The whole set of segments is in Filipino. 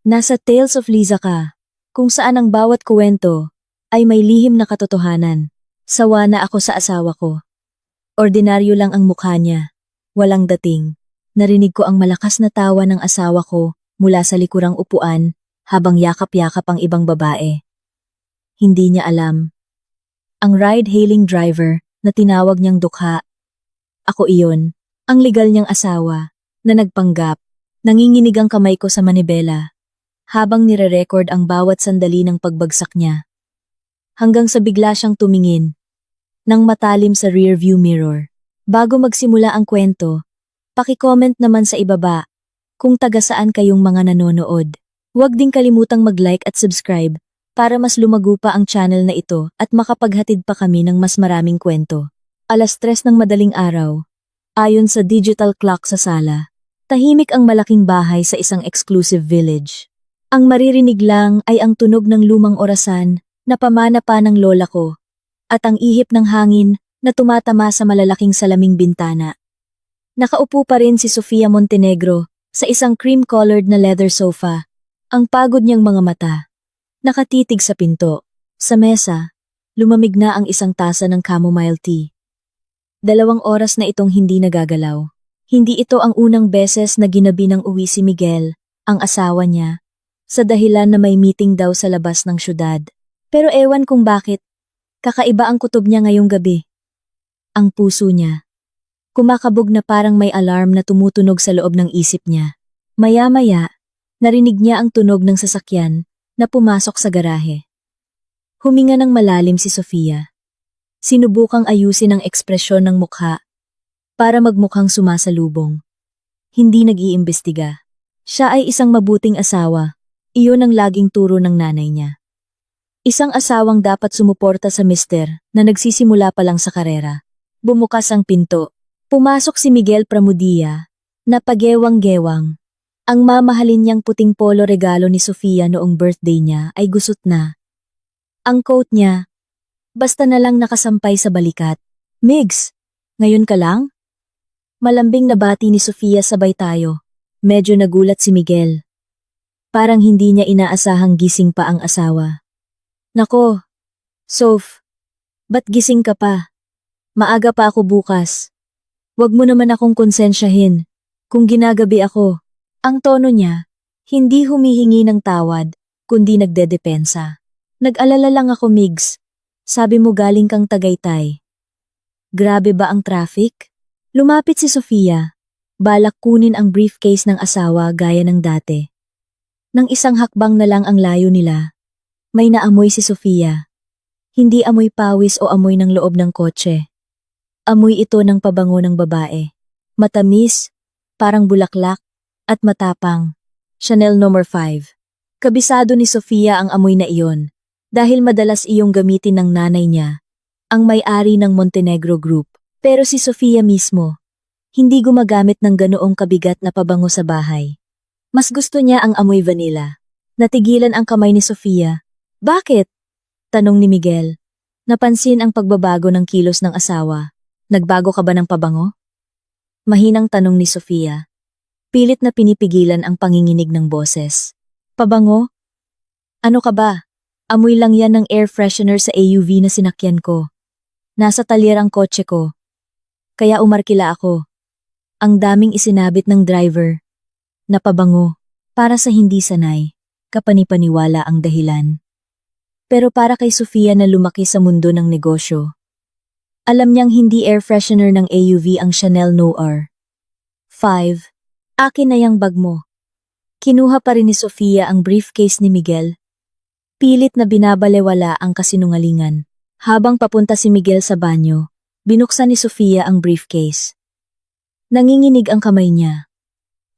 Nasa Tales of Liza ka, kung saan ang bawat kuwento ay may lihim na katotohanan. Sawa na ako sa asawa ko. Ordinaryo lang ang mukha niya, walang dating. Narinig ko ang malakas na tawa ng asawa ko mula sa likurang upuan habang yakap-yakap ang ibang babae. Hindi niya alam. Ang ride-hailing driver na tinawag niyang dukha. Ako iyon, ang legal niyang asawa, na nagpanggap. Nanginginig ang kamay ko sa manibela habang nire-record ang bawat sandali ng pagbagsak niya. Hanggang sa bigla siyang tumingin nang matalim sa rearview mirror. Bago magsimula ang kwento, paki-comment naman sa ibaba kung taga saan kayong mga nanonood. Huwag ding kalimutang mag-like at subscribe para mas lumago pa ang channel na ito at makapaghatid pa kami ng mas maraming kwento. 3:00 ng madaling araw. Ayon sa digital clock sa sala, tahimik ang malaking bahay sa isang exclusive village. Ang maririnig lang ay ang tunog ng lumang orasan na pamana pa ng lola ko at ang ihip ng hangin na tumatama sa malalaking salaming bintana. Nakaupo pa rin si Sofia Montenegro sa isang cream-colored na leather sofa, ang pagod niyang mga mata. Nakatitig sa pinto. Sa mesa, lumamig na ang isang tasa ng chamomile tea. 2 oras na itong hindi nagagalaw. Hindi ito ang unang beses na ginabi ng uwi si Miguel, ang asawa niya, sa dahilan na may meeting daw sa labas ng syudad. Pero ewan kung bakit, kakaiba ang kutob niya ngayong gabi. Ang puso niya. Kumakabog na parang may alarm na tumutunog sa loob ng isip niya. Maya-maya, narinig niya ang tunog ng sasakyan na pumasok sa garahe. Huminga ng malalim si Sofia. Sinubukang ayusin ang ekspresyon ng mukha para magmukhang sumasalubong. Hindi nag-iimbestiga. Siya ay isang mabuting asawa. Iyon ang laging turo ng nanay niya. Isang asawang dapat sumuporta sa mister na nagsisimula pa lang sa karera. Bumukas ang pinto. Pumasok si Miguel Pramudia, na pagewang-gewang. Ang mamahalin niyang puting polo regalo ni Sofia noong birthday niya ay gusot na. Ang coat niya, basta na lang nakasampay sa balikat. Migs, ngayon ka lang? Malambing na bati ni Sofia sabay tayo. Medyo nagulat si Miguel. Parang hindi niya inaasahang gising pa ang asawa. Nako, Sof, ba't gising ka pa? Maaga pa ako bukas. Wag mo naman akong konsensyahin kung ginagabi ako. Ang tono niya, hindi humihingi ng tawad, kundi nagdedepensa. Nag-alala lang ako, Migs. Sabi mo galing kang Tagaytay. Grabe ba ang traffic? Lumapit si Sofia. Balak kunin ang briefcase ng asawa gaya ng dati. Nang isang hakbang na lang ang layo nila, may naamoy si Sofia. Hindi amoy pawis o amoy ng loob ng kotse. Amoy ito ng pabango ng babae. Matamis, parang bulaklak, at matapang. Chanel No. 5. Kabisado ni Sofia ang amoy na iyon, dahil madalas iyong gamitin ng nanay niya, ang may-ari ng Montenegro Group. Pero si Sofia mismo, hindi gumagamit ng ganoong kabigat na pabango sa bahay. Mas gusto niya ang amoy vanilla. Natigilan ang kamay ni Sofia. Bakit? Tanong ni Miguel. Napansin ang pagbabago ng kilos ng asawa. Nagbago ka ba ng pabango? Mahinang tanong ni Sofia. Pilit na pinipigilan ang panginginig ng boses. Pabango? Ano ka ba? Amoy lang yan ng air freshener sa AUV na sinakyan ko. Nasa talyer ang kotse ko. Kaya umarkila ako. Ang daming isinabit ng driver. Napabango, para sa hindi sanay, kapanipaniwala ang dahilan. Pero para kay Sofia na lumaki sa mundo ng negosyo, alam niyang hindi air freshener ng AUV ang Chanel No. 5. Akin na yang bag mo. Kinuha pa rin ni Sofia ang briefcase ni Miguel. Pilit na binabalewala ang kasinungalingan. Habang papunta si Miguel sa banyo, binuksan ni Sofia ang briefcase. Nanginginig ang kamay niya.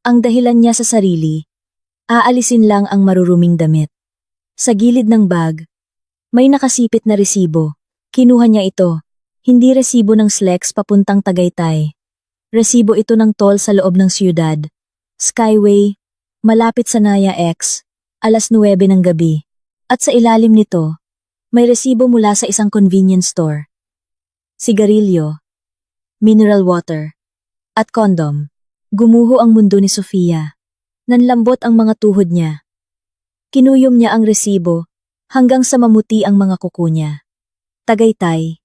Ang dahilan niya sa sarili, aalisin lang ang maruruming damit. Sa gilid ng bag, may nakasipit na resibo. Kinuha niya ito. Hindi resibo ng Slex papuntang Tagaytay. Resibo ito ng toll sa loob ng siyudad. Skyway, malapit sa Naya X, 9:00 ng gabi. At sa ilalim nito, may resibo mula sa isang convenience store. Sigarilyo, mineral water, at kondom. Gumuho ang mundo ni Sofia. Nanlambot ang mga tuhod niya. Kinuyom niya ang resibo hanggang sa mamuti ang mga kuko niya. Tagaytay.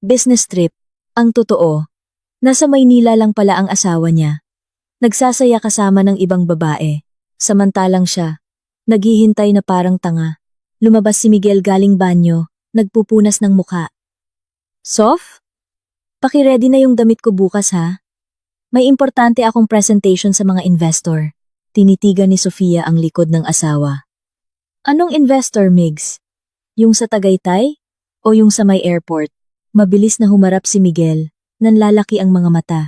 Business trip. Ang totoo. Nasa Maynila lang pala ang asawa niya. Nagsasaya kasama ng ibang babae. Samantalang siya, naghihintay na parang tanga. Lumabas si Miguel galing banyo, nagpupunas ng muka. Sof? Paki-ready na yung damit ko bukas ha? May importante akong presentation sa mga investor. Tinitigan ni Sofia ang likod ng asawa. Anong investor, Migs? Yung sa Tagaytay? O yung sa may airport? Mabilis na humarap si Miguel, nanlalaki ang mga mata.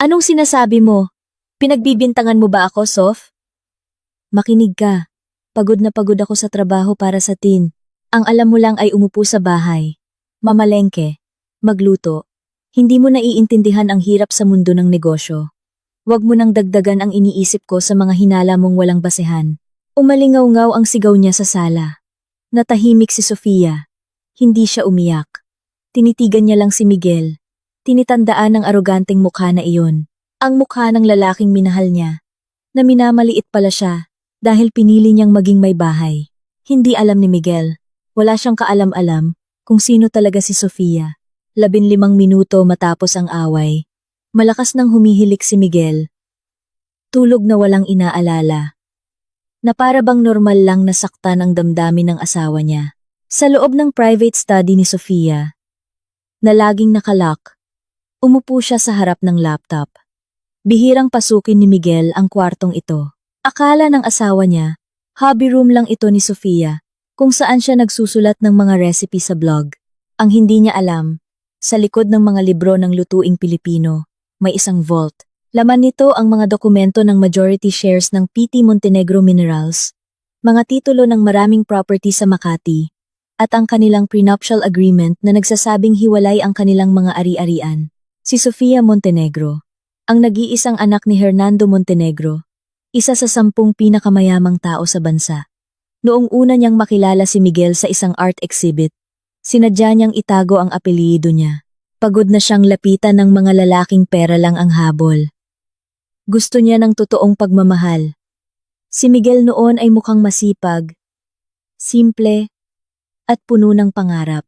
Anong sinasabi mo? Pinagbibintangan mo ba ako, Sof? Makinig ka. Pagod na pagod ako sa trabaho para sa tin. Ang alam mo lang ay umupo sa bahay. Mamalengke. Magluto. Hindi mo naiintindihan ang hirap sa mundo ng negosyo. Huwag mo nang dagdagan ang iniisip ko sa mga hinala mong walang basehan. Umalingaw-ngaw ang sigaw niya sa sala. Natahimik si Sofia. Hindi siya umiyak. Tinitigan niya lang si Miguel. Tinitandaan ng aroganteng mukha na iyon. Ang mukha ng lalaking minahal niya. Na minamaliit pala siya dahil pinili niyang maging may bahay. Hindi alam ni Miguel. Wala siyang kaalam-alam kung sino talaga si Sofia. 15 minuto matapos ang away. Malakas nang humihilik si Miguel. Tulog na walang inaalala. Na para bang normal lang nasaktan ang damdamin ng asawa niya. Sa loob ng private study ni Sofia, na laging nakalock, umupo siya sa harap ng laptop. Bihirang pasukin ni Miguel ang kwartong ito. Akala ng asawa niya, hobby room lang ito ni Sofia, kung saan siya nagsusulat ng mga recipe sa blog. Ang hindi niya alam, sa likod ng mga libro ng lutuing Pilipino, may isang vault. Laman nito ang mga dokumento ng majority shares ng PT Montenegro Minerals, mga titulo ng maraming property sa Makati, at ang kanilang prenuptial agreement na nagsasabing hiwalay ang kanilang mga ari-arian. Si Sofia Montenegro, ang nag-iisang anak ni Hernando Montenegro, isa sa 10 pinakamayamang tao sa bansa. Noong una niyang makilala si Miguel sa isang art exhibit, sinadya niyang itago ang apelyido niya. Pagod na siyang lapitan ng mga lalaking pera lang ang habol. Gusto niya ng totoong pagmamahal. Si Miguel noon ay mukhang masipag, simple, at puno ng pangarap.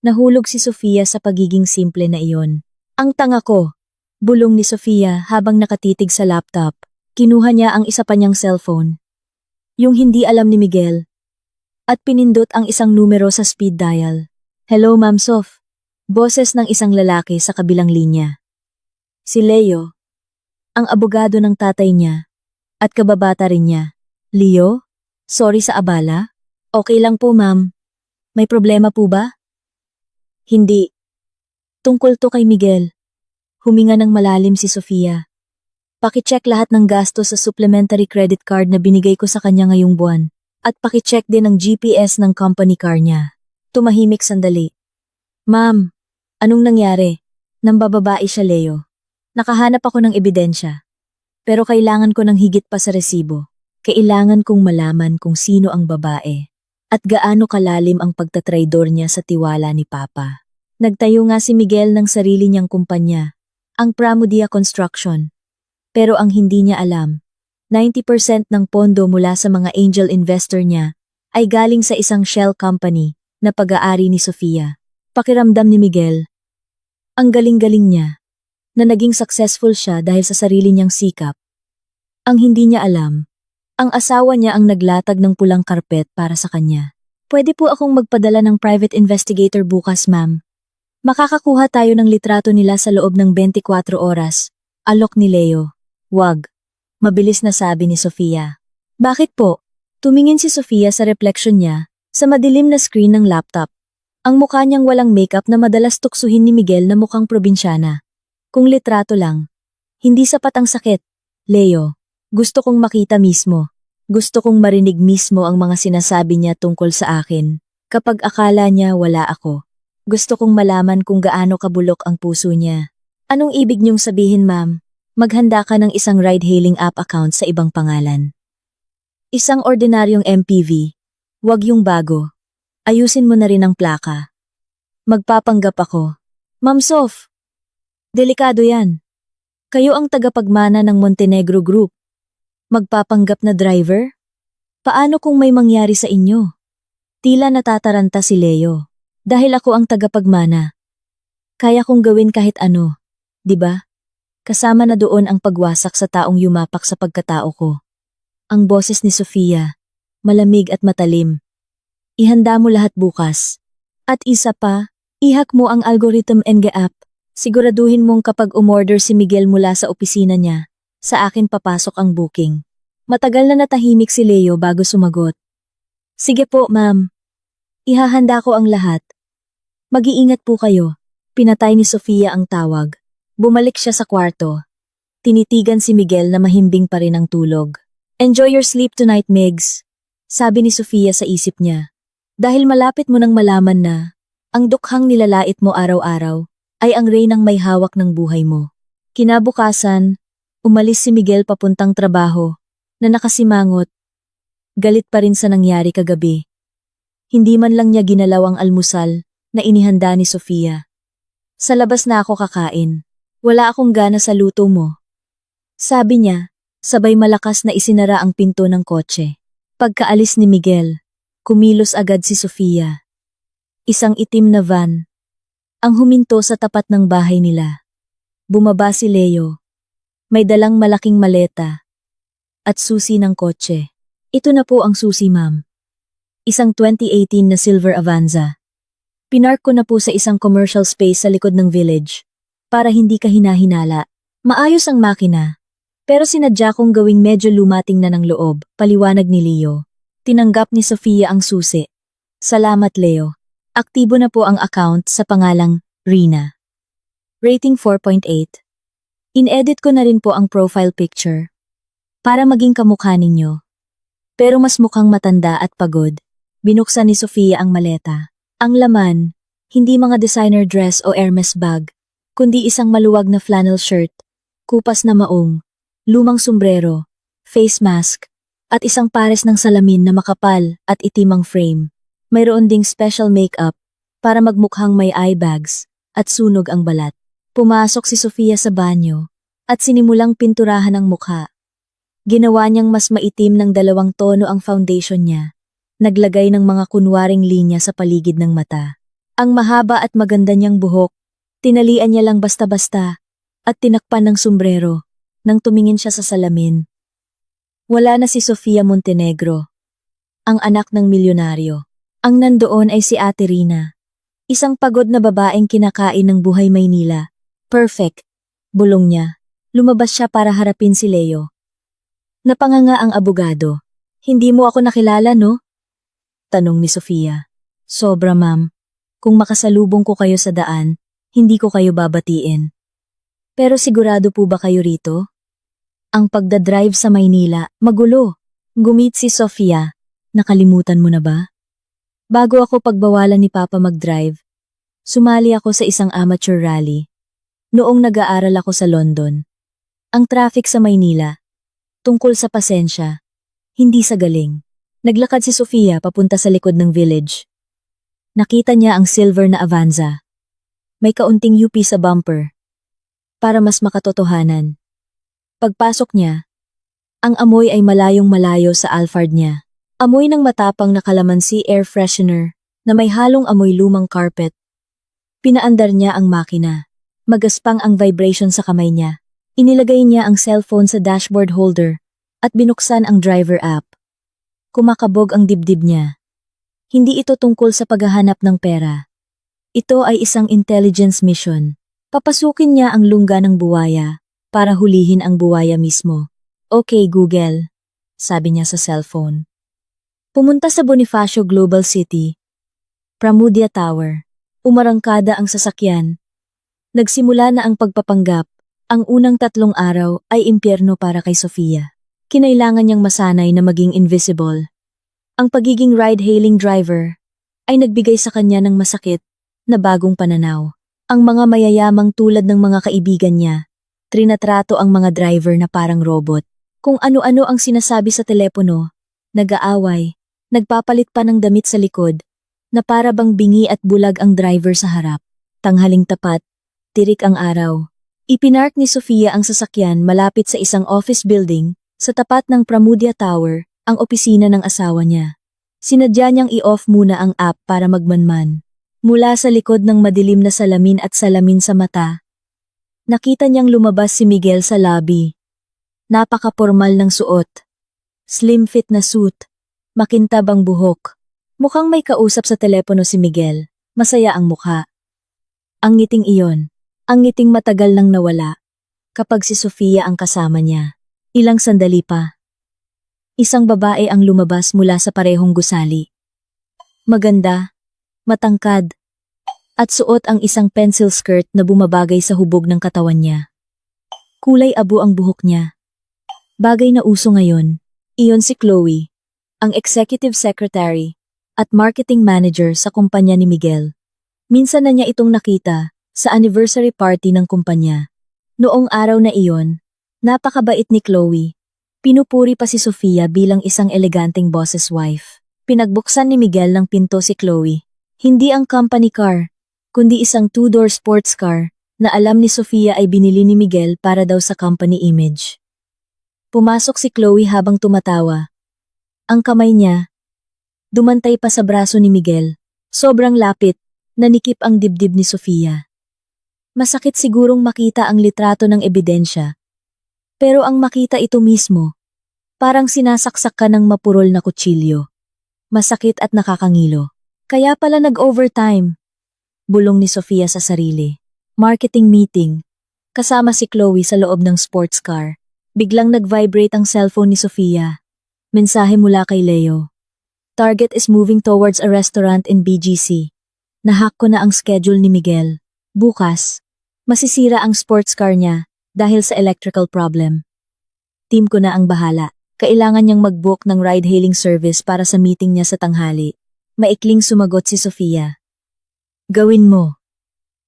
Nahulog si Sofia sa pagiging simple na iyon. Ang tanga ko, bulong ni Sofia habang nakatitig sa laptop. Kinuha niya ang isa pa niyang cellphone. Yung hindi alam ni Miguel. At pinindot ang isang numero sa speed dial. Hello, Ma'am Sof. Boses ng isang lalaki sa kabilang linya. Si Leo. Ang abogado ng tatay niya, at kababata rin niya. Leo? Sorry sa abala? Okay lang po, ma'am. May problema po ba? Hindi. Tungkol to kay Miguel. Huminga ng malalim si Sofia. Pakicheck lahat ng gasto sa supplementary credit card na binigay ko sa kanya ngayong buwan. At pakicheck din ang GPS ng company car niya. Tumahimik sandali. Ma'am, anong nangyari? Nambababae siya, Leo. Nakahanap ako ng ebidensya. Pero kailangan ko ng higit pa sa resibo. Kailangan kong malaman kung sino ang babae. At gaano kalalim ang pagtatraidor niya sa tiwala ni Papa. Nagtayo nga si Miguel ng sarili niyang kumpanya, ang Pramudia Construction. Pero ang hindi niya alam, 90% ng pondo mula sa mga angel investor niya ay galing sa isang shell company na pag-aari ni Sofia. Pakiramdam ni Miguel, ang galing-galing niya, na naging successful siya dahil sa sarili niyang sikap. Ang hindi niya alam, ang asawa niya ang naglatag ng pulang karpet para sa kanya. Pwede po akong magpadala ng private investigator bukas, ma'am. Makakakuha tayo ng litrato nila sa loob ng 24 oras. Alok ni Leo. Wag. Mabilis na sabi ni Sofia. Bakit po? Tumingin si Sofia sa reflection niya sa madilim na screen ng laptop. Ang mukha niyang walang makeup na madalas tuksuhin ni Miguel na mukhang probinsyana. Kung litrato lang, hindi sapat ang sakit. Leo, gusto kong makita mismo. Gusto kong marinig mismo ang mga sinasabi niya tungkol sa akin. Kapag akala niya wala ako. Gusto kong malaman kung gaano kabulok ang puso niya. Anong ibig niyong sabihin, ma'am? Maghanda ka ng isang ride-hailing app account sa ibang pangalan. Isang ordinaryong MPV. Wag yung bago. Ayusin mo na rin ang plaka. Magpapanggap ako. Ma'am Sof, delikado yan. Kayo ang tagapagmana ng Montenegro Group. Magpapanggap na driver? Paano kung may mangyari sa inyo? Tila natataranta si Leo. Dahil ako ang tagapagmana. Kaya kong gawin kahit ano, di ba? Kasama na doon ang pagwasak sa taong yumapak sa pagkatao ko. Ang boses ni Sofia, malamig at matalim. Ihanda mo lahat bukas. At isa pa, ihak mo ang algorithm NG app. Siguraduhin mong kapag umorder si Miguel mula sa opisina niya, sa akin papasok ang booking. Matagal na natahimik si Leo bago sumagot. Sige po, ma'am. Ihahanda ko ang lahat. Mag-iingat po kayo. Pinatay ni Sofia ang tawag. Bumalik siya sa kwarto. Tinitigan si Miguel na mahimbing pa rin ang tulog. Enjoy your sleep tonight, Migs. Sabi ni Sofia sa isip niya. Dahil malapit mo nang malaman na, ang dukhang nilalait mo araw-araw ay ang reynang may hawak ng buhay mo. Kinabukasan, umalis si Miguel papuntang trabaho, na nakasimangot. Galit pa rin sa nangyari kagabi. Hindi man lang niya ginalaw ang almusal na inihanda ni Sofia. Sa labas na ako kakain. Wala akong gana sa luto mo. Sabi niya, sabay malakas na isinara ang pinto ng kotse. Pagkaalis ni Miguel, kumilos agad si Sofia. Isang itim na van. Ang huminto sa tapat ng bahay nila. Bumaba si Leo. May dalang malaking maleta. At susi ng kotse. Ito na po ang susi, ma'am. Isang 2018 na silver Avanza. Pinark ko na po sa isang commercial space sa likod ng village. Para hindi ka hinahinala. Maayos ang makina. Pero sinadya kong gawing medyo lumating na ng loob, paliwanag ni Leo. Tinanggap ni Sofia ang susi. Salamat, Leo. Aktibo na po ang account sa pangalang Rina. Rating 4.8. In-edit ko na rin po ang profile picture. Para maging kamukha ninyo. Pero mas mukhang matanda at pagod. Binuksan ni Sofia ang maleta. Ang laman, hindi mga designer dress o Hermes bag, kundi isang maluwag na flannel shirt, kupas na maong, lumang sombrero, face mask, at isang pares ng salamin na makapal at itimang frame. Mayroon ding special makeup para magmukhang may eye bags at sunog ang balat. Pumasok si Sofia sa banyo at sinimulang pinturahan ang mukha. Ginawa niyang mas maitim ng 2 tono ang foundation niya. Naglagay ng mga kunwaring linya sa paligid ng mata. Ang mahaba at maganda niyang buhok, tinalian niya lang basta-basta at tinakpan ng sombrero nang tumingin siya sa salamin. Wala na si Sofia Montenegro, ang anak ng milyonaryo. Ang nandoon ay si Ate Rina, isang pagod na babaeng kinakain ng buhay Maynila. Perfect, bulong niya. Lumabas siya para harapin si Leo. Napanganga ang abogado. Hindi mo ako nakilala, no? Tanong ni Sofia. Sobra, ma'am. Kung makasalubong ko kayo sa daan, hindi ko kayo babatiin. Pero sigurado po ba kayo rito? Ang pagdadrive sa Maynila, magulo. Gumit si Sofia. Nakalimutan mo na ba? Bago ako pagbawalan ni Papa mag-drive, sumali ako sa isang amateur rally. Noong nag-aaral ako sa London. Ang traffic sa Maynila, tungkol sa pasensya, hindi sa galing. Naglakad si Sofia papunta sa likod ng village. Nakita niya ang silver na Avanza. May kaunting UP sa bumper. Para mas makatotohanan. Pagpasok niya, ang amoy ay malayong malayo sa Alphard niya. Amoy ng matapang na kalamansi air freshener na may halong amoy lumang carpet. Pinaandar niya ang makina. Magaspang ang vibration sa kamay niya. Inilagay niya ang cellphone sa dashboard holder at binuksan ang driver app. Kumakabog ang dibdib niya. Hindi ito tungkol sa paghahanap ng pera. Ito ay isang intelligence mission. Papasukin niya ang lungga ng buwaya para hulihin ang buwaya mismo. Okay, Google, sabi niya sa cellphone. Pumunta sa Bonifacio Global City. Pramudia Tower. Umarangkada ang sasakyan. Nagsimula na ang pagpapanggap. Ang unang 3 araw ay impyerno para kay Sofia. Kinailangan niyang masanay na maging invisible. Ang pagiging ride-hailing driver ay nagbigay sa kanya ng masakit na bagong pananaw. Ang mga mayayamang tulad ng mga kaibigan niya, trinatrato ang mga driver na parang robot. Kung ano-ano ang sinasabi sa telepono, nag-aaway, nagpapalit pa ng damit sa likod, na para bang bingi at bulag ang driver sa harap. Tanghaling tapat, tirik ang araw. Ipinark ni Sofia ang sasakyan malapit sa isang office building, sa tapat ng Pramudia Tower, ang opisina ng asawa niya. Sinadya niyang i-off muna ang app para magmanman. Mula sa likod ng madilim na salamin at salamin sa mata, nakita niyang lumabas si Miguel sa lobby. Napaka-pormal ng suot. Slim fit na suit. Makintab ang buhok. Mukhang may kausap sa telepono si Miguel. Masaya ang mukha. Ang ngiting iyon. Ang ngiting matagal nang nawala. Kapag si Sofia ang kasama niya. Ilang sandali pa. Isang babae ang lumabas mula sa parehong gusali. Maganda, matangkad, at suot ang isang pencil skirt na bumabagay sa hubog ng katawan niya. Kulay abo ang buhok niya. Bagay na uso ngayon. Iyon si Chloe, ang executive secretary at marketing manager sa kumpanya ni Miguel. Minsan na niya itong nakita sa anniversary party ng kumpanya. Noong araw na iyon, napakabait ni Chloe. Pinupuri pa si Sofia bilang isang eleganteng boss's wife. Pinagbuksan ni Miguel ng pinto si Chloe. Hindi ang company car, kundi isang two-door sports car na alam ni Sofia ay binili ni Miguel para daw sa company image. Pumasok si Chloe habang tumatawa. Ang kamay niya, dumantay pa sa braso ni Miguel. Sobrang lapit, nanikip ang dibdib ni Sofia. Masakit sigurong makita ang litrato ng ebidensya. Pero ang makita ito mismo, parang sinasaksak ka ng mapurol na kutsilyo. Masakit at nakakangilo. Kaya pala nag-overtime. Bulong ni Sofia sa sarili. Marketing meeting. Kasama si Chloe sa loob ng sports car. Biglang nag-vibrate ang cellphone ni Sofia. Mensahe mula kay Leo. Target is moving towards a restaurant in BGC. Nahack ko na ang schedule ni Miguel. Bukas, masisira ang sports car niya dahil sa electrical problem. Team ko na ang bahala. Kailangan niyang mag-book ng ride-hailing service para sa meeting niya sa tanghali. Maikling sumagot si Sofia. Gawin mo.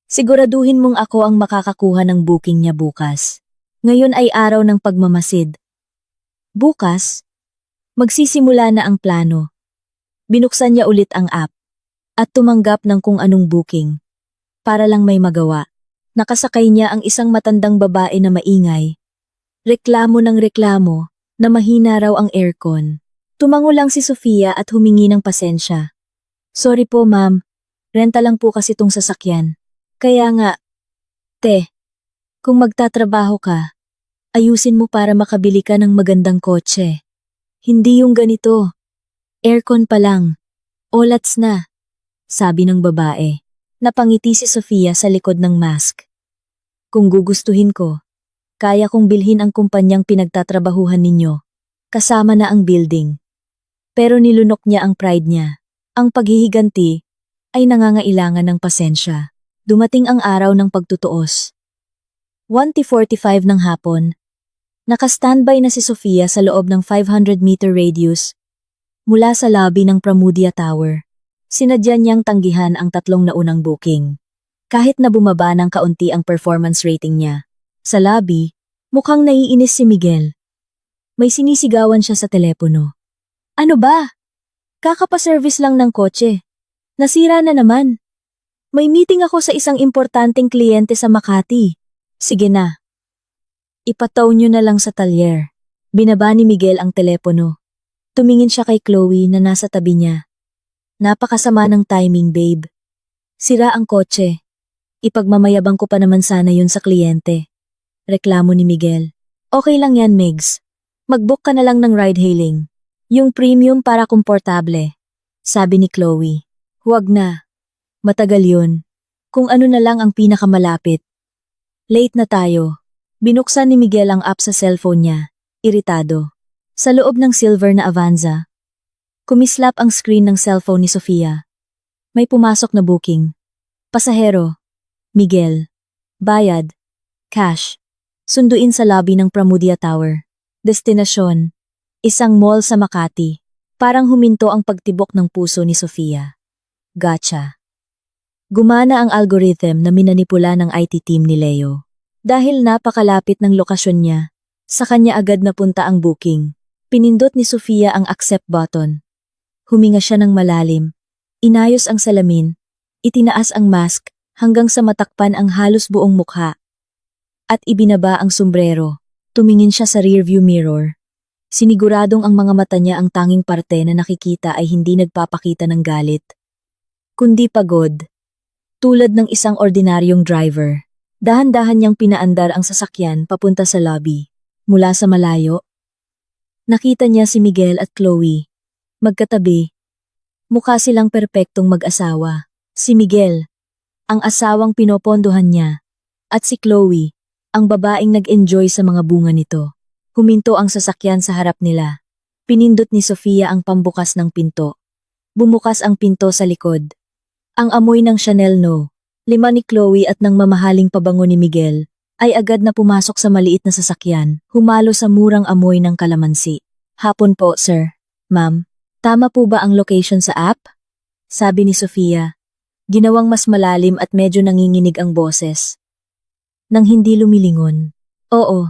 Siguraduhin mong ako ang makakakuha ng booking niya bukas. Ngayon ay araw ng pagmamasid. Bukas, magsisimula na ang plano. Binuksan niya ulit ang app at tumanggap ng kung anong booking. Para lang may magawa. Nakasakay niya ang isang matandang babae na maingay. Reklamo ng reklamo na mahina raw ang aircon. Tumango lang si Sofia at humingi ng pasensya. Sorry po ma'am, renta lang po kasi tong sasakyan. Kaya nga, kung magtatrabaho ka, ayusin mo para makabili ka ng magandang kotse. Hindi yung ganito. Aircon pa lang. Olats na, sabi ng babae. Napangiti si Sofia sa likod ng mask. Kung gugustuhin ko, kaya kong bilhin ang kumpanyang pinagtatrabahuhan ninyo. Kasama na ang building. Pero nilunok niya ang pride niya. Ang paghihiganti ay nangangailangan ng pasensya. Dumating ang araw ng pagtutuos. 1:45 ng hapon. Naka-standby na si Sofia sa loob ng 500-meter radius mula sa lobby ng Pramudia Tower. Sinadya niyang tanggihan ang tatlong naunang booking. Kahit na bumaba ng kaunti ang performance rating niya. Sa lobby, mukhang naiinis si Miguel. May sinisigawan siya sa telepono. Ano ba? Kakapaservice lang ng kotse. Nasira na naman. May meeting ako sa isang importanteng kliyente sa Makati. Sige na. Ipataw niyo na lang sa talyer. Binaba ni Miguel ang telepono. Tumingin siya kay Chloe na nasa tabi niya. Napakasama ng timing, babe. Sira ang kotse. Ipagmamayabang ko pa naman sana yun sa kliyente. Reklamo ni Miguel. Okay lang yan, Megs. Mag-book ka na lang ng ride-hailing. Yung premium para komportable. Sabi ni Chloe. Huwag na. Matagal yun. Kung ano na lang ang pinakamalapit. Late na tayo. Binuksan ni Miguel ang app sa cellphone niya. Iritado. Sa loob ng silver na Avanza. Kumislap ang screen ng cellphone ni Sofia. May pumasok na booking. Pasahero. Miguel. Bayad. Cash. Sunduin sa lobby ng Pramudia Tower. Destinasyon. Isang mall sa Makati. Parang huminto ang pagtibok ng puso ni Sofia. Gotcha. Gumana ang algorithm na minanipula ng IT team ni Leo. Dahil napakalapit ng lokasyon niya, sa kanya agad napunta ang booking. Pinindot ni Sofia ang accept button. Huminga siya ng malalim. Inayos ang salamin. Itinaas ang mask hanggang sa matakpan ang halos buong mukha. At ibinaba ang sombrero. Tumingin siya sa rearview mirror. Siniguradong ang mga mata niya ang tanging parte na nakikita ay hindi nagpapakita ng galit, kundi pagod. Tulad ng isang ordinaryong driver, dahan-dahan niyang pinaandar ang sasakyan papunta sa lobby. Mula sa malayo, nakita niya si Miguel at Chloe. Magkatabi, mukha silang perpektong mag-asawa. Si Miguel, ang asawang pinopondohan niya, at si Chloe, ang babaeng nag-enjoy sa mga bunga nito. Huminto ang sasakyan sa harap nila. Pinindot ni Sofia ang pambukas ng pinto. Bumukas ang pinto sa likod. Ang amoy ng Chanel No. 5 ni Chloe at ng mamahaling pabango ni Miguel ay agad na pumasok sa maliit na sasakyan, humalo sa murang amoy ng kalamansi. Hapon po, sir. Ma'am, tama po ba ang location sa app? Sabi ni Sofia. Ginawang mas malalim at medyo nanginginig ang boses. Nang hindi lumilingon. Oo.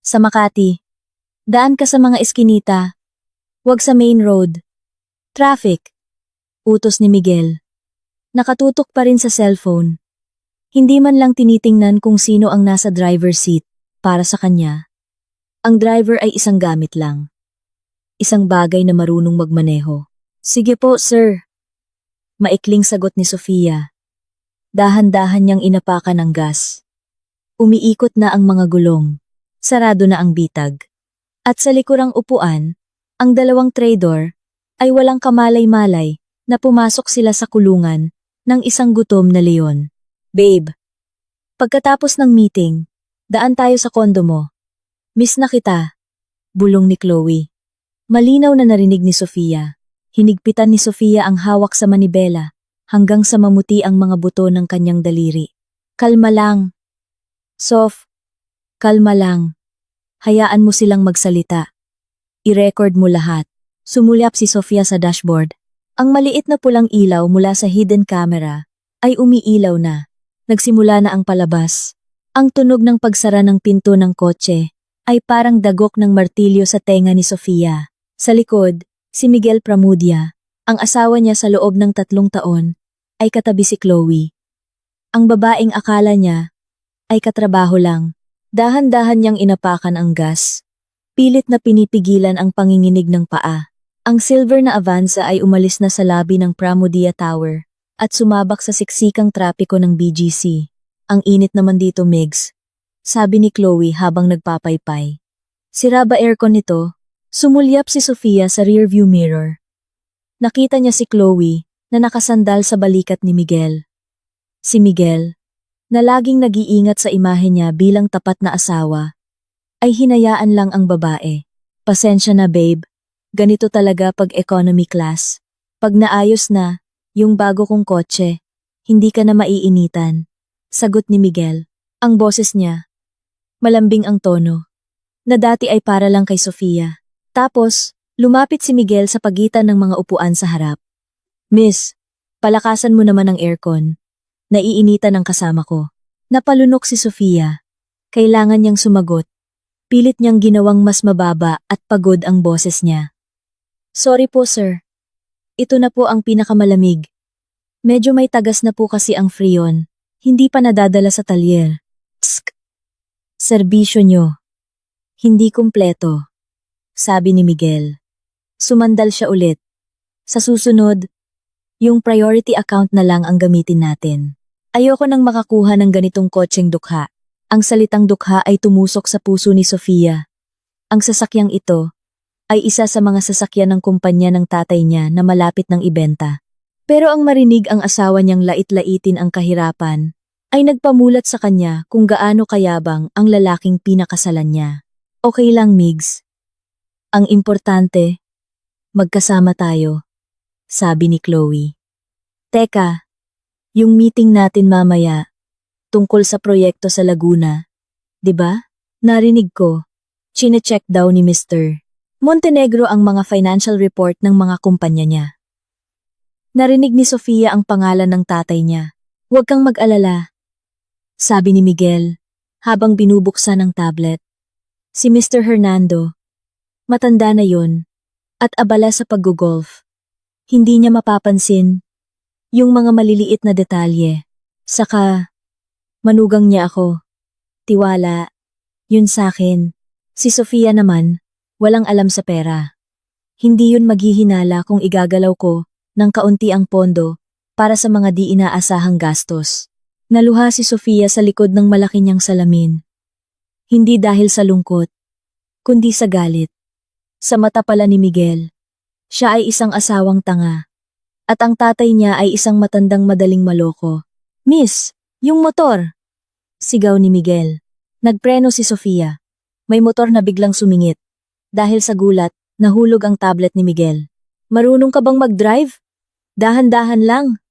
Sa Makati. Daan ka sa mga eskinita. Huwag sa main road. Traffic. Utos ni Miguel. Nakatutok pa rin sa cellphone. Hindi man lang tinitingnan kung sino ang nasa driver's seat. Para sa kanya, ang driver ay isang gamit lang. Isang bagay na marunong magmaneho. Sige po, sir. Maikling sagot ni Sofia. Dahan-dahan niyang inapakan ang gas. Umiikot na ang mga gulong. Sarado na ang bitag. At sa likurang upuan, ang dalawang trader ay walang kamalay-malay na pumasok sila sa kulungan ng isang gutom na leon. Babe, pagkatapos ng meeting, daan tayo sa kondo mo. Miss na kita, bulong ni Chloe. Malinaw na narinig ni Sofia. Hinigpitan ni Sofia ang hawak sa manibela hanggang sa mamuti ang mga buto ng kanyang daliri. Kalma lang. Sof, kalma lang. Hayaan mo silang magsalita. I-record mo lahat. Sumulyap si Sofia sa dashboard. Ang maliit na pulang ilaw mula sa hidden camera ay umiilaw na. Nagsimula na ang palabas. Ang tunog ng pagsara ng pinto ng kotse ay parang dagok ng martilyo sa tenga ni Sofia. Sa likod, si Miguel Pramudia, ang asawa niya sa loob ng 3 taon, ay katabi si Chloe. Ang babaeng akala niya ay katrabaho lang. Dahan-dahan niyang inapakan ang gas. Pilit na pinipigilan ang panginginig ng paa. Ang silver na Avanza ay umalis na sa lobby ng Pramudia Tower at sumabak sa siksikang trapiko ng BGC. Ang init naman dito, Migs. Sabi ni Chloe habang nagpapaypay. Sira ba aircon nito? Sumulyap si Sofia sa rearview mirror. Nakita niya si Chloe na nakasandal sa balikat ni Miguel. Si Miguel, na laging nag-iingat sa imahe niya bilang tapat na asawa, ay hinayaan lang ang babae. Pasensya na, babe. Ganito talaga pag economy class. Pag naayos na, yung bago kong kotse, hindi ka na maiinitan. Sagot ni Miguel. Ang boses niya. Malambing ang tono. Na dati ay para lang kay Sofia. Tapos, lumapit si Miguel sa pagitan ng mga upuan sa harap. Miss, palakasan mo naman ang aircon. Naiinitan ang kasama ko. Napalunok si Sofia. Kailangan niyang sumagot. Pilit niyang ginawang mas mababa at pagod ang boses niya. Sorry po, sir. Ito na po ang pinakamalamig. Medyo may tagas na po kasi ang freon. Hindi pa nadadala sa talyer. Tsk. Serbisyo nyo. Hindi kumpleto. Sabi ni Miguel. Sumandal siya ulit. Sa susunod, yung priority account na lang ang gamitin natin. Ayoko nang makakuha ng ganitong kotseng dukha. Ang salitang dukha ay tumusok sa puso ni Sofia. Ang sasakyang ito ay isa sa mga sasakyan ng kumpanya ng tatay niya na malapit ng ibenta. Pero ang marinig ang asawa niyang lait-laitin ang kahirapan, ay nagpamulat sa kanya kung gaano kayabang ang lalaking pinakasalan niya. Okay lang, Migs. Ang importante, magkasama tayo, sabi ni Chloe. Teka, yung meeting natin mamaya, tungkol sa proyekto sa Laguna, 'di ba? Narinig ko, chine-check daw ni Mr. Montenegro ang mga financial report ng mga kumpanya niya. Narinig ni Sofia ang pangalan ng tatay niya. Huwag kang mag-alala, sabi ni Miguel, habang binubuksan ang tablet. Si Mr. Hernando, matanda na yon, at abala sa pag-golf. Hindi niya mapapansin yung mga maliliit na detalye. Saka, manugang niya ako. Tiwala, yun sa'kin. Si Sofia naman, walang alam sa pera. Hindi yun maghihinala kung igagalaw ko ng kaunti ang pondo para sa mga di inaasahang gastos. Naluha si Sofia sa likod ng malaki niyang salamin. Hindi dahil sa lungkot, kundi sa galit. Sa mata pala ni Miguel, siya ay isang asawang tanga. At ang tatay niya ay isang matandang madaling maloko. Miss, yung motor! Sigaw ni Miguel. Nagpreno si Sofia. May motor na biglang sumingit. Dahil sa gulat, nahulog ang tablet ni Miguel. Marunong ka bang mag-drive? Dahan-dahan lang.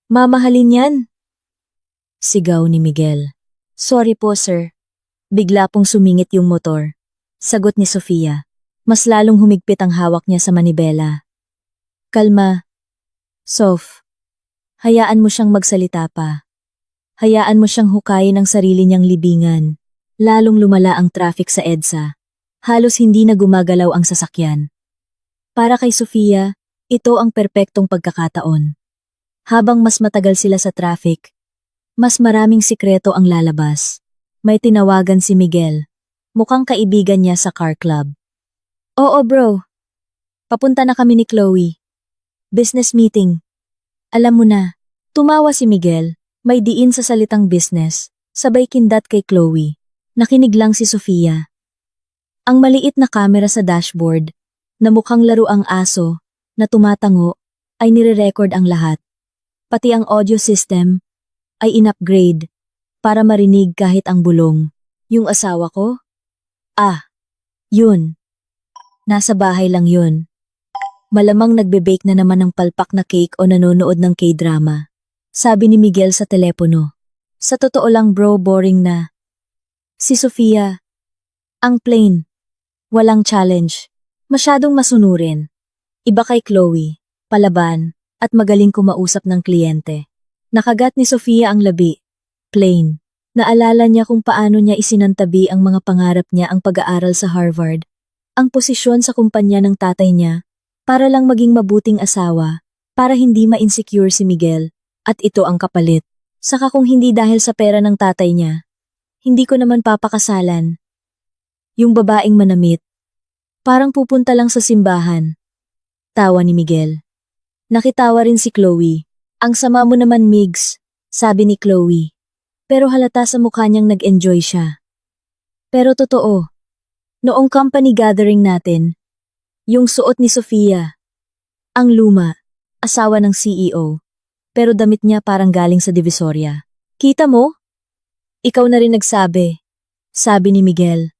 Mamahalin yan. Sigaw ni Miguel. Sorry po sir. Bigla pong sumingit yung motor. Sagot ni Sofia. Mas lalong humigpit ang hawak niya sa manibela. Kalma. Sof. Hayaan mo siyang magsalita pa. Hayaan mo siyang hukayin ang sarili niyang libingan. Lalong lumala ang traffic sa EDSA. Halos hindi na gumagalaw ang sasakyan. Para kay Sofia, ito ang perpektong pagkakataon. Habang mas matagal sila sa traffic, mas maraming sikreto ang lalabas. May tinawagan si Miguel. Mukhang kaibigan niya sa car club. Oo bro. Papunta na kami ni Chloe. Business meeting. Alam mo na, tumawa si Miguel, may diin sa salitang business, sabay kindat kay Chloe. Nakinig lang si Sofia. Ang maliit na kamera sa dashboard, na mukhang laro ang aso, na tumatango, ay nire-record ang lahat. Pati ang audio system ay in-upgrade para marinig kahit ang bulong. Yung asawa ko? Ah, yun. Nasa bahay lang yun. Malamang nagbe-bake na naman ng palpak na cake o nanonood ng K-drama. Sabi ni Miguel sa telepono. Sa totoo lang bro, boring na. Si Sofia, ang plain. Walang challenge. Masyadong masunurin. Iba kay Chloe, palaban, at magaling kumausap ng kliyente. Nakagat ni Sofia ang labi. Plain. Naalala niya kung paano niya isinantabi ang mga pangarap niya ang pag-aaral sa Harvard. Ang posisyon sa kumpanya ng tatay niya, para lang maging mabuting asawa, para hindi ma-insecure si Miguel, at ito ang kapalit. Saka kung hindi dahil sa pera ng tatay niya, hindi ko naman papakasalan. Yung babaeng manamit, parang pupunta lang sa simbahan. Tawa ni Miguel. Nakitawa rin si Chloe. Ang sama mo naman Migs, sabi ni Chloe. Pero halata sa mukha niyang nag-enjoy siya. Pero totoo, noong company gathering natin, yung suot ni Sofia, ang luma, asawa ng CEO, pero damit niya parang galing sa Divisoria. Kita mo? Ikaw na rin nagsabi, sabi ni Miguel.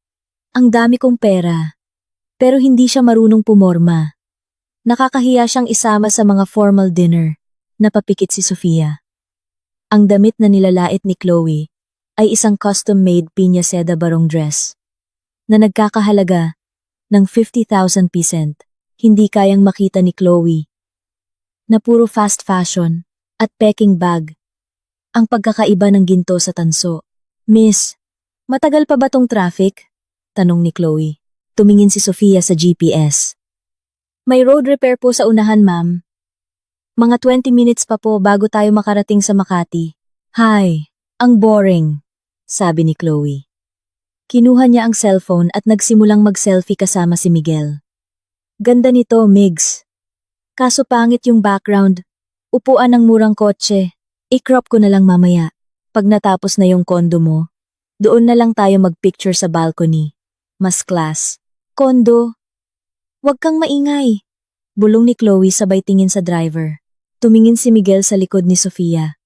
Ang dami kong pera, pero hindi siya marunong pumorma. Nakakahiya siyang isama sa mga formal dinner, napapikit si Sofia. Ang damit na nilalait ni Chloe ay isang custom-made piña seda barong dress na nagkakahalaga ng 50,000 pesos. Hindi kayang makita ni Chloe na puro fast fashion at peking bag ang pagkakaiba ng ginto sa tanso. Miss, matagal pa ba tong traffic? Tanong ni Chloe. Tumingin si Sofia sa GPS. May road repair po sa unahan, ma'am. Mga 20 minutes pa po bago tayo makarating sa Makati. Hay, ang boring, sabi ni Chloe. Kinuha niya ang cellphone at nagsimulang mag-selfie kasama si Miguel. Ganda nito, Migs. Kaso pangit yung background. Upuan ng murang kotse. I-crop ko na lang mamaya. Pag natapos na yung kondo mo, doon na lang tayo mag-picture sa balcony. Mas class. Kondo? Huwag kang maingay. Bulong ni Chloe sabay tingin sa driver. Tumingin si Miguel sa likod ni Sofia.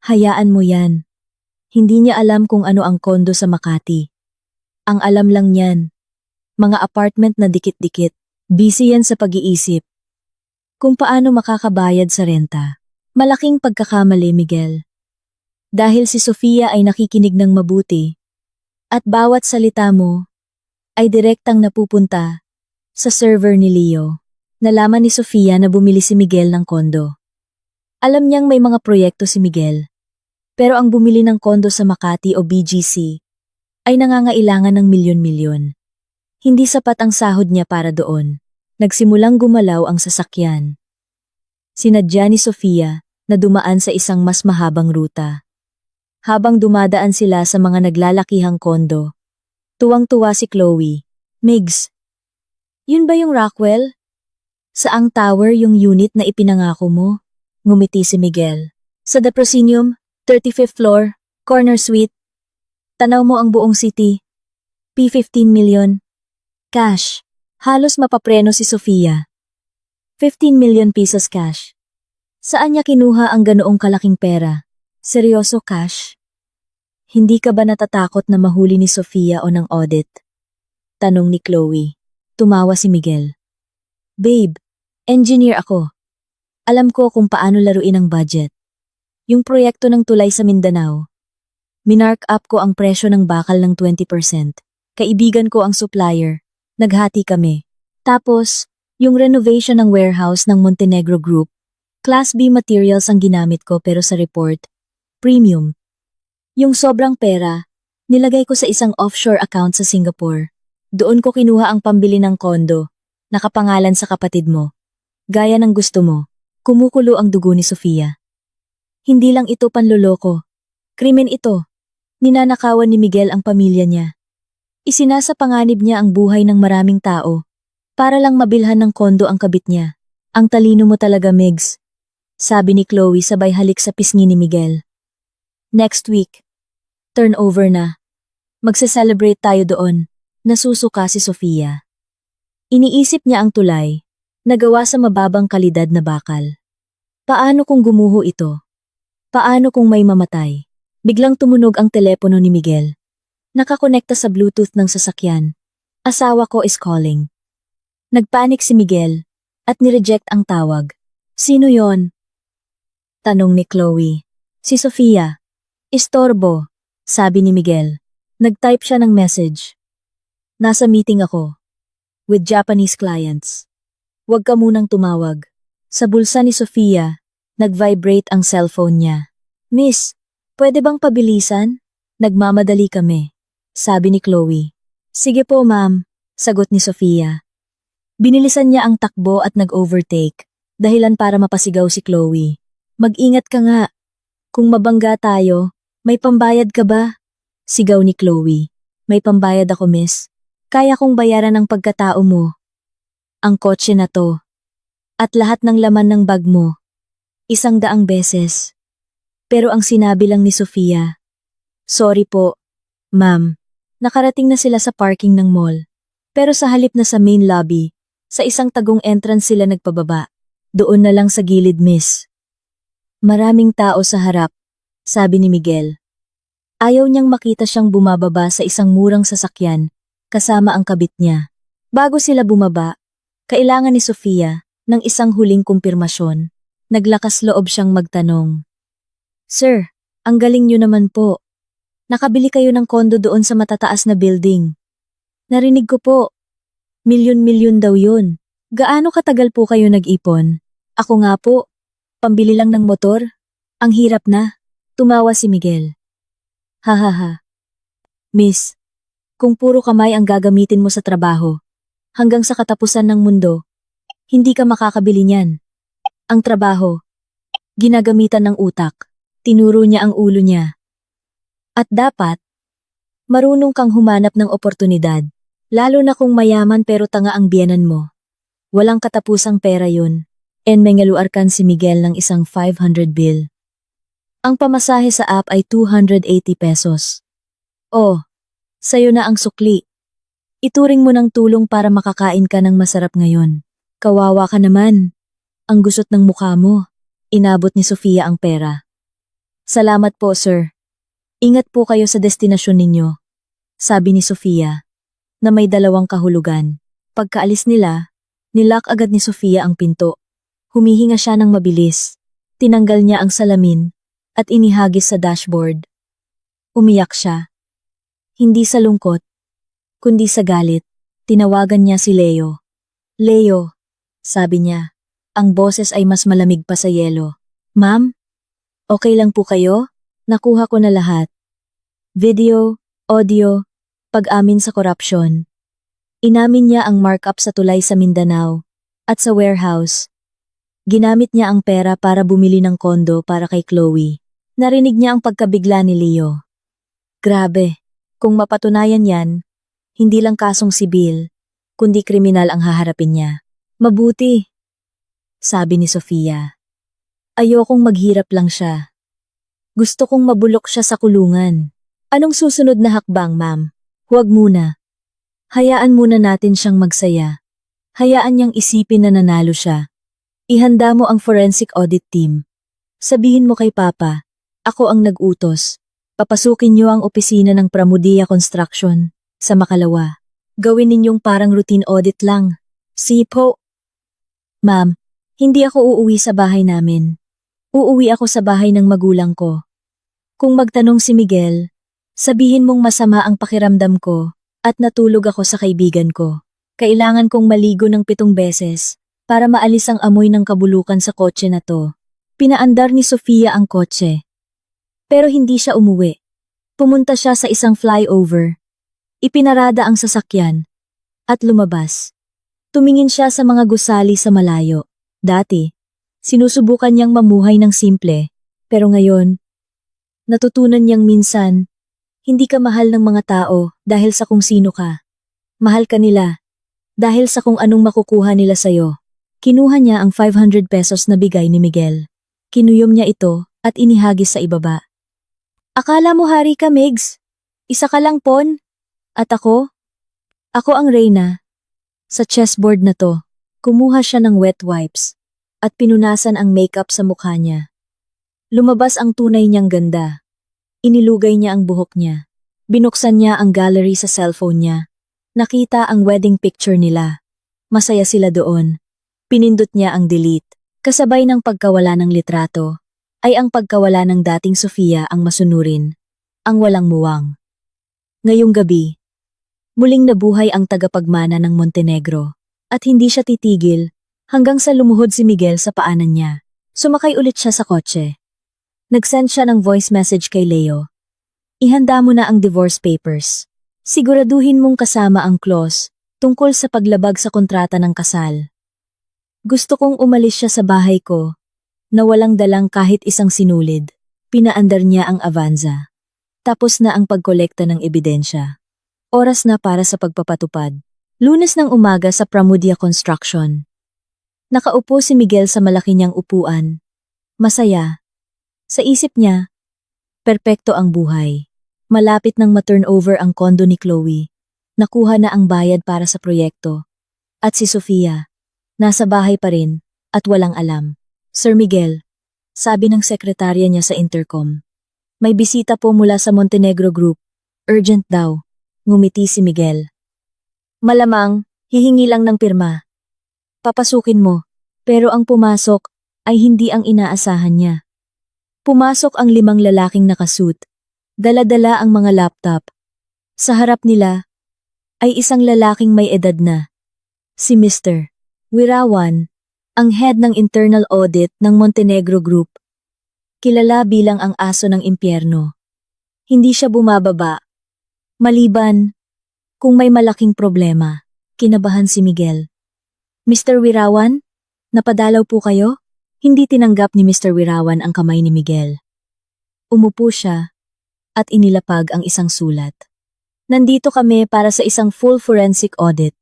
Hayaan mo yan. Hindi niya alam kung ano ang kondo sa Makati. Ang alam lang niyan, mga apartment na dikit-dikit. Busy yan sa pag-iisip. Kung paano makakabayad sa renta. Malaking pagkakamali, Miguel. Dahil si Sofia ay nakikinig ng mabuti, at bawat salita mo ay direktang napupunta sa server ni Leo. Nalaman ni Sofia na bumili si Miguel ng kondo. Alam niyang may mga proyekto si Miguel, pero ang bumili ng kondo sa Makati o BGC ay nangangailangan ng milyon-milyon. Hindi sapat ang sahod niya para doon. Nagsimulang gumalaw ang sasakyan. Sinadya ni Sofia na dumaan sa isang mas mahabang ruta. Habang dumadaan sila sa mga naglalakihang kondo, tuwang-tuwa si Chloe. Migs, Yun ba yung Rockwell? Saang tower yung unit na ipinangako mo? Ngumiti si Miguel. Sa The Proscenium, 35th floor, corner suite. Tanaw mo ang buong city. P15 million. Cash. Halos mapapreno si Sofia. 15 million pesos cash. Saan niya kinuha ang ganoong kalaking pera? Seryoso cash? Hindi ka ba natatakot na mahuli ni Sofia o ng audit? Tanong ni Chloe. Tumawa si Miguel. Babe, engineer ako. Alam ko kung paano laruin ang budget. Yung proyekto ng tulay sa Mindanao. Minark up ko ang presyo ng bakal ng 20%. Kaibigan ko ang supplier. Naghati kami. Tapos, yung renovation ng warehouse ng Montenegro Group, Class B materials ang ginamit ko pero sa report, premium. Yung sobrang pera, nilagay ko sa isang offshore account sa Singapore. Doon ko kinuha ang pambili ng kondo, nakapangalan sa kapatid mo. Gaya ng gusto mo, kumukulo ang dugo ni Sofia. Hindi lang ito panloloko. Krimen ito. Ninanakawan ni Miguel ang pamilya niya. Isinasapanganib niya ang buhay ng maraming tao para lang mabilhan ng kondo ang kabit niya. Ang talino mo talaga, Migs. Sabi ni Chloe sabay halik sa pisngi ni Miguel. Next week, turnover na. Magse-celebrate tayo doon. Nasusuka si Sofia. Iniisip niya ang tulay, nagawa sa mababang kalidad na bakal. Paano kung gumuho ito? Paano kung may mamatay? Biglang tumunog ang telepono ni Miguel. Nakakonekta sa Bluetooth ng sasakyan. Asawa ko is calling. Nagpanik si Miguel at nireject ang tawag. Sino yon? Tanong ni Chloe. Si Sofia. Istorbo, sabi ni Miguel. Nag-type siya ng message. Nasa meeting ako. With Japanese clients. Huwag ka munang tumawag. Sa bulsa ni Sofia, nag-vibrate ang cellphone niya. Miss, pwede bang pabilisan? Nagmamadali kami. Sabi ni Chloe. Sige po ma'am, sagot ni Sofia. Binilisan niya ang takbo at nag-overtake, dahilan para mapasigaw si Chloe. Mag-ingat ka nga. Kung mabangga tayo, may pambayad ka ba? Sigaw ni Chloe. May pambayad ako miss. Kaya kong bayaran ang pagkatao mo. Ang kotse na to. At lahat ng laman ng bag mo. 100 beses. Pero ang sinabi lang ni Sofia. Sorry po, ma'am. Nakarating na sila sa parking ng mall. Pero sa halip na sa main lobby, sa isang tagong entrance sila nagpababa. Doon na lang sa gilid miss. Maraming tao sa harap, sabi ni Miguel. Ayaw niyang makita siyang bumababa sa isang murang sasakyan, kasama ang kabit niya. Bago sila bumaba, kailangan ni Sofia ng isang huling kumpirmasyon. Naglakas loob siyang magtanong. Sir, ang galing niyo naman po. Nakabili kayo ng kondo doon sa matataas na building. Narinig ko po. Milyon-milyon daw yun. Gaano katagal po kayo nag-ipon? Ako nga po. Pambili lang ng motor. Ang hirap na. Tumawa si Miguel. Hahaha. Miss, kung puro kamay ang gagamitin mo sa trabaho, hanggang sa katapusan ng mundo, hindi ka makakabili niyan. Ang trabaho, ginagamitan ng utak. Tinuro niya ang ulo niya. At dapat, marunong kang humanap ng oportunidad, lalo na kung mayaman pero tanga ang biyenan mo. Walang katapusang pera yun. And mengaluarkan si Miguel ng isang 500 bill. Ang pamasahe sa app ay 280 pesos. Oh, sayo na ang sukli. Ituring mo ng tulong para makakain ka ng masarap ngayon. Kawawa ka naman. Ang gusot ng mukha mo. Inabot ni Sofia ang pera. Salamat po, sir. Ingat po kayo sa destinasyon ninyo, sabi ni Sofia, na may 2 kahulugan. Pagkaalis nila, nilock agad ni Sofia ang pinto. Humihinga siya ng mabilis. Tinanggal niya ang salamin at inihagis sa dashboard. Umiyak siya. Hindi sa lungkot, kundi sa galit. Tinawagan niya si Leo. Leo, sabi niya, ang boses ay mas malamig pa sa yelo. Ma'am, okay lang po kayo? Nakuha ko na lahat. Video, audio, pag-amin sa korupsyon. Inamin niya ang markup sa tulay sa Mindanao at sa warehouse. Ginamit niya ang pera para bumili ng kondo para kay Chloe. Narinig niya ang pagkabigla ni Leo. Grabe, kung mapatunayan yan, hindi lang kasong sibil, kundi kriminal ang haharapin niya. Mabuti, sabi ni Sofia. Ayokong maghirap lang siya. Gusto kong mabulok siya sa kulungan. Anong susunod na hakbang, ma'am? Huwag muna. Hayaan muna natin siyang magsaya. Hayaan niyang isipin na nanalo siya. Ihanda mo ang forensic audit team. Sabihin mo kay Papa, ako ang nag-utos. Papasukin niyo ang opisina ng Pramudia Construction sa Makalawa. Gawin ninyong parang routine audit lang. Sipo. Ma'am, hindi ako uuwi sa bahay namin. Uuwi ako sa bahay ng magulang ko. Kung magtanong si Miguel, sabihin mong masama ang pakiramdam ko at natulog ako sa kaibigan ko. Kailangan kong maligo ng 7 beses para maalis ang amoy ng kabulukan sa kotse na to. Pinaandar ni Sofia ang kotse. Pero hindi siya umuwi. Pumunta siya sa isang flyover. Ipinarada ang sasakyan at lumabas. Tumingin siya sa mga gusali sa malayo. Dati, sinusubukan niyang mamuhay ng simple, pero ngayon, natutunan niyang minsan, hindi ka mahal ng mga tao dahil sa kung sino ka. Mahal ka nila dahil sa kung anong makukuha nila sayo. Kinuha niya ang 500 pesos na bigay ni Miguel. Kinuyom niya ito at inihagis sa ibaba. Akala mo hari ka, Migs? Isa ka lang, Pon? At ako? Ako ang reyna. Sa chessboard na to, kumuha siya ng wet wipes at pinunasan ang makeup sa mukha niya. Lumabas ang tunay niyang ganda. Inilugay niya ang buhok niya. Binuksan niya ang gallery sa cellphone niya. Nakita ang wedding picture nila. Masaya sila doon. Pinindot niya ang delete. Kasabay ng pagkawala ng litrato, ay ang pagkawala ng dating Sofia ang masunurin. Ang walang muwang. Ngayong gabi, muling nabuhay ang tagapagmana ng Montenegro. At hindi siya titigil hanggang sa lumuhod si Miguel sa paanan niya. Sumakay ulit siya sa kotse. Nag-send siya ng voice message kay Leo. Ihanda mo na ang divorce papers. Siguraduhin mong kasama ang clause tungkol sa paglabag sa kontrata ng kasal. Gusto kong umalis siya sa bahay ko na walang dalang kahit isang sinulid. Pinaandar niya ang Avanza. Tapos na ang pagkolekta ng ebidensya. Oras na para sa pagpapatupad. Lunes ng umaga sa Pramudia Construction. Nakaupo si Miguel sa malaki niyang upuan. Masaya. Sa isip niya, perpekto ang buhay. Malapit nang ma-turnover ang kondo ni Chloe. Nakuha na ang bayad para sa proyekto. At si Sofia, nasa bahay pa rin at walang alam. Sir Miguel, sabi ng sekretarya niya sa intercom. May bisita po mula sa Montenegro Group. Urgent daw. Ngumiti si Miguel. Malamang, hihingi lang ng pirma. Papasukin mo, pero ang pumasok ay hindi ang inaasahan niya. Pumasok ang 5 lalaking nakasuit. Dala-dala ang mga laptop. Sa harap nila ay isang lalaking may edad na. Si Mr. Wirawan, ang head ng internal audit ng Montenegro Group. Kilala bilang ang aso ng impyerno. Hindi siya bumababa. Maliban kung may malaking problema. Kinabahan si Miguel. Mr. Wirawan, napadalaw po kayo? Hindi tinanggap ni Mr. Wirawan ang kamay ni Miguel. Umupo siya at inilapag ang isang sulat. Nandito kami para sa isang full forensic audit.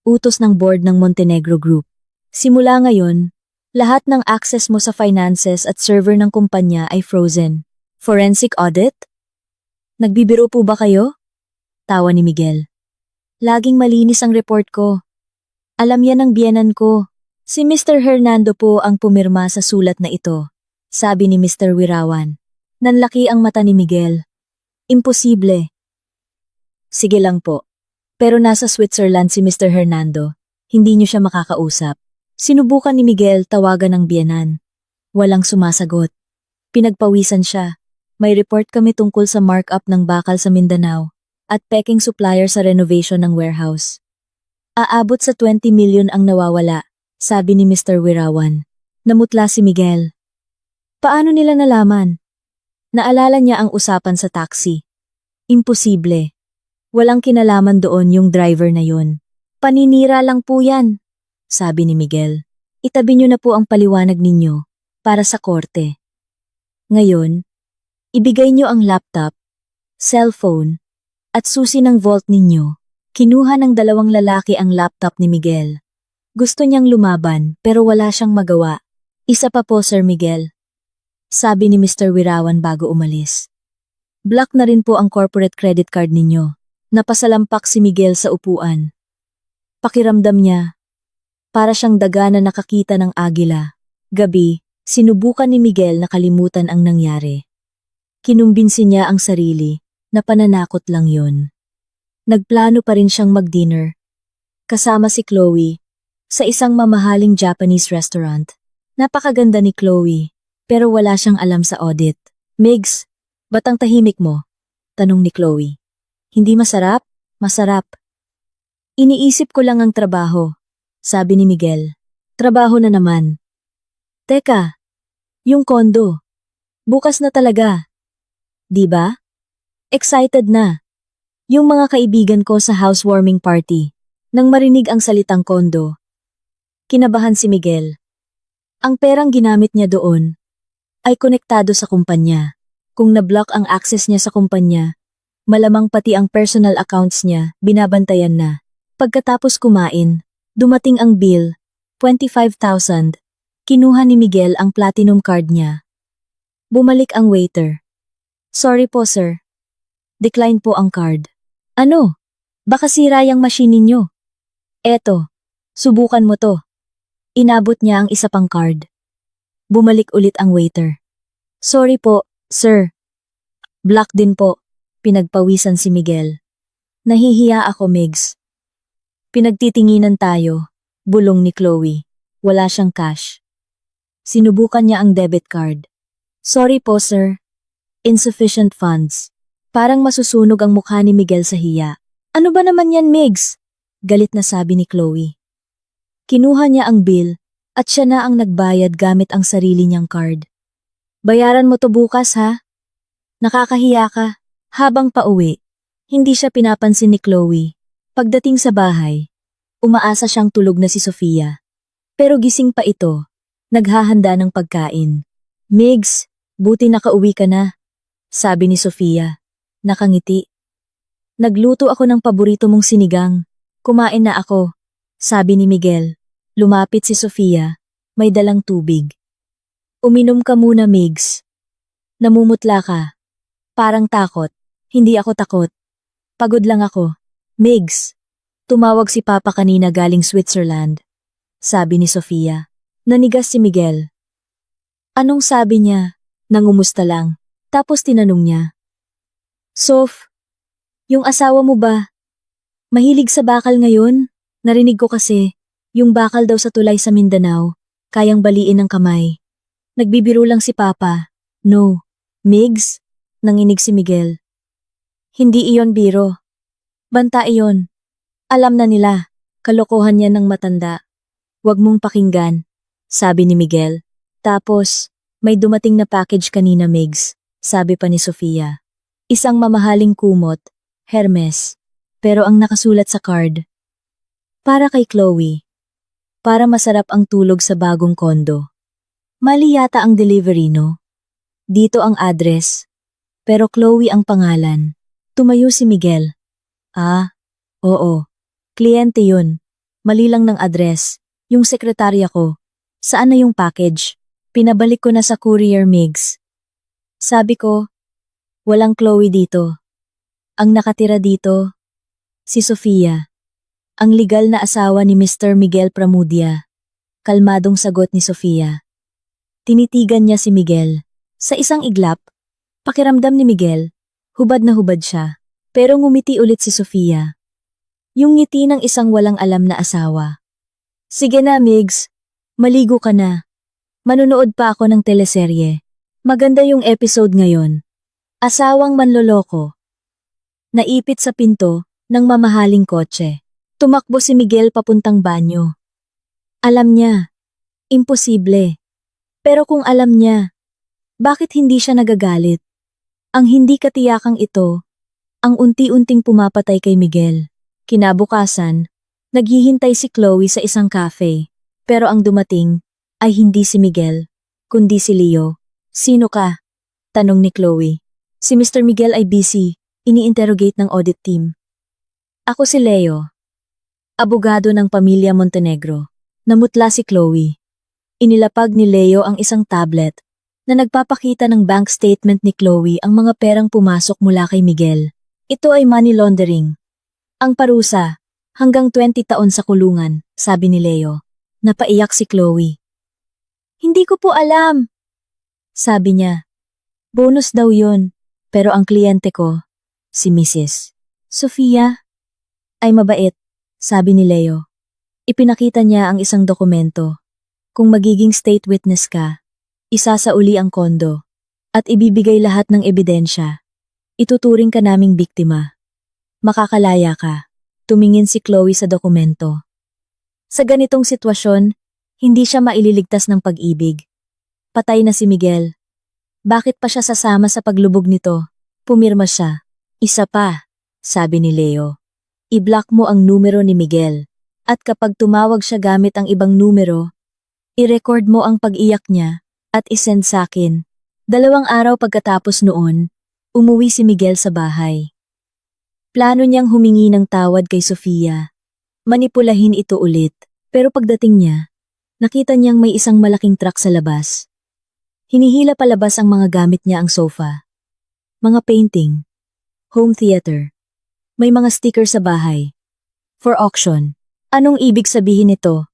Utos ng board ng Montenegro Group. Simula ngayon, lahat ng access mo sa finances at server ng kumpanya ay frozen. Forensic audit? Nagbibiro po ba kayo? Tawa ni Miguel. Laging malinis ang report ko. Alam yan ng biyenan ko. Si Mr. Hernando po ang pumirma sa sulat na ito, sabi ni Mr. Wirawan. Nanlaki ang mata ni Miguel. Imposible. Sige lang po. Pero nasa Switzerland si Mr. Hernando. Hindi niyo siya makakausap. Sinubukan ni Miguel tawagan ng biyenan. Walang sumasagot. Pinagpawisan siya. May report kami tungkol sa markup ng bakal sa Mindanao at peking supplier sa renovation ng warehouse. Aabot sa 20 million ang nawawala, sabi ni Mr. Wirawan. Namutla si Miguel. Paano nila nalaman? Naalala niya ang usapan sa taxi. Imposible. Walang kinalaman doon yung driver na yun. Paninira lang po yan, sabi ni Miguel. Itabi niyo na po ang paliwanag ninyo para sa korte. Ngayon, ibigay niyo ang laptop, cellphone, at susi ng vault ninyo. Kinuha ng dalawang lalaki ang laptop ni Miguel. Gusto niyang lumaban pero wala siyang magawa. Isa pa po, Sir Miguel. Sabi ni Mr. Wirawan bago umalis. Block na rin po ang corporate credit card ninyo. Napasalampak si Miguel sa upuan. Pakiramdam niya. Para siyang daga na nakakita ng agila. Gabi, sinubukan ni Miguel na kalimutan ang nangyari. Kinumbinsi niya ang sarili na pananakot lang yun. Nagplano pa rin siyang mag-dinner. Kasama si Chloe sa isang mamahaling Japanese restaurant. Napakaganda ni Chloe, pero wala siyang alam sa audit. Migs, ba't ang tahimik mo? Tanong ni Chloe. Hindi masarap? Masarap. Iniisip ko lang ang trabaho, sabi ni Miguel. Trabaho na naman. Teka, yung kondo. Bukas na talaga. Di ba? Excited na. Yung mga kaibigan ko sa housewarming party, nang marinig ang salitang kondo. Kinabahan si Miguel. Ang perang ginamit niya doon ay konektado sa kumpanya. Kung na-block ang access niya sa kumpanya, malamang pati ang personal accounts niya binabantayan na. Pagkatapos kumain, dumating ang bill, 25,000. Kinuha ni Miguel ang platinum card niya. Bumalik ang waiter. Sorry po, sir. Decline po ang card. Ano? Baka sira yung machine ninyo. Eto, subukan mo to. Inabot niya ang isa pang card. Bumalik ulit ang waiter. Sorry po, sir. Block din po. Pinagpawisan si Miguel. Nahihiya ako, Migs. Pinagtitinginan tayo. Bulong ni Chloe. Wala siyang cash. Sinubukan niya ang debit card. Sorry po, sir. Insufficient funds. Parang masusunog ang mukha ni Miguel sa hiya. Ano ba naman yan, Migs? Galit na sabi ni Chloe. Kinuha niya ang bill at siya na ang nagbayad gamit ang sarili niyang card. Bayaran mo to bukas, ha? Nakakahiya ka. Habang pauwi, hindi siya pinapansin ni Chloe. Pagdating sa bahay, umaasa siyang tulog na si Sofia. Pero gising pa ito, naghahanda ng pagkain. Migs, buti nakauwi ka na, sabi ni Sofia. Nakangiti. Nagluto ako ng paborito mong sinigang. Kumain na ako, sabi ni Miguel. Lumapit si Sofia, may dalang tubig. Uminom ka muna, Migs. Namumutla ka. Parang takot. Hindi ako takot. Pagod lang ako. Migs, tumawag si Papa kanina galing Switzerland, sabi ni Sofia. Nanigas si Miguel. Anong sabi niya? Nangumusta lang. Tapos tinanong niya. Sof, yung asawa mo ba? Mahilig sa bakal ngayon? Narinig ko kasi, yung bakal daw sa tulay sa Mindanao, kayang baliin ng kamay. Nagbibiro lang si Papa. No. Migs? Nanginig si Miguel. Hindi iyon biro. Banta iyon. Alam na nila, kalokohan yan ng matanda. Huwag mong pakinggan, sabi ni Miguel. Tapos, may dumating na package kanina, Migs, sabi pa ni Sofia. Isang mamahaling kumot, Hermes, pero ang nakasulat sa card. Para kay Chloe. Para masarap ang tulog sa bagong kondo. Mali yata ang delivery, no? Dito ang address. Pero Chloe ang pangalan. Tumayo si Miguel. Ah, oo. Kliyente yun. Mali lang ng address. Yung sekretarya ko. Saan na yung package? Pinabalik ko na sa courier, Migs. Sabi ko, walang Chloe dito. Ang nakatira dito, si Sofia. Ang legal na asawa ni Mr. Miguel Pramudia. Kalmadong sagot ni Sofia. Tinitigan niya si Miguel. Sa isang iglap, pakiramdam ni Miguel, hubad na hubad siya. Pero ngumiti ulit si Sofia. Yung ngiti ng isang walang alam na asawa. Sige na, Migs. Maligo ka na. Manunood pa ako ng teleserye. Maganda yung episode ngayon. Asawang manloloko. Naipit sa pinto ng mamahaling kotse. Tumakbo si Miguel papuntang banyo. Alam niya. Imposible. Pero kung alam niya, bakit hindi siya nagagalit? Ang hindi katiyakang ito, ang unti-unting pumapatay kay Miguel. Kinabukasan, naghihintay si Chloe sa isang cafe. Pero ang dumating ay hindi si Miguel, kundi si Leo. Sino ka? Tanong ni Chloe. Si Mr. Miguel ay busy, ini-interrogate ng audit team. Ako si Leo, abogado ng pamilya Montenegro. Namutla si Chloe. Inilapag ni Leo ang isang tablet na nagpapakita ng bank statement ni Chloe ang mga perang pumasok mula kay Miguel. Ito ay money laundering. Ang parusa, hanggang 20 taon sa kulungan, sabi ni Leo. Napaiyak si Chloe. Hindi ko po alam, sabi niya. Bonus daw yun, pero ang kliyente ko, si Mrs. Sofia, ay mabait, sabi ni Leo. Ipinakita niya ang isang dokumento. Kung magiging state witness ka, isasauli ang kondo, at ibibigay lahat ng ebidensya. Ituturing ka naming biktima. Makakalaya ka. Tumingin si Chloe sa dokumento. Sa ganitong sitwasyon, hindi siya maililigtas ng pag-ibig. Patay na si Miguel. Bakit pa siya sasama sa paglubog nito? Pumirma siya. Isa pa, sabi ni Leo. I-block mo ang numero ni Miguel. At kapag tumawag siya gamit ang ibang numero, i-record mo ang pag-iyak niya at isend sa akin. 2 araw pagkatapos noon, umuwi si Miguel sa bahay. Plano niyang humingi ng tawad kay Sofia. Manipulahin ito ulit, pero pagdating niya, nakita niyang may isang malaking truck sa labas. Hinihila palabas ang mga gamit niya ang sofa. Mga painting, home theater, may mga sticker sa bahay. For auction. Anong ibig sabihin nito?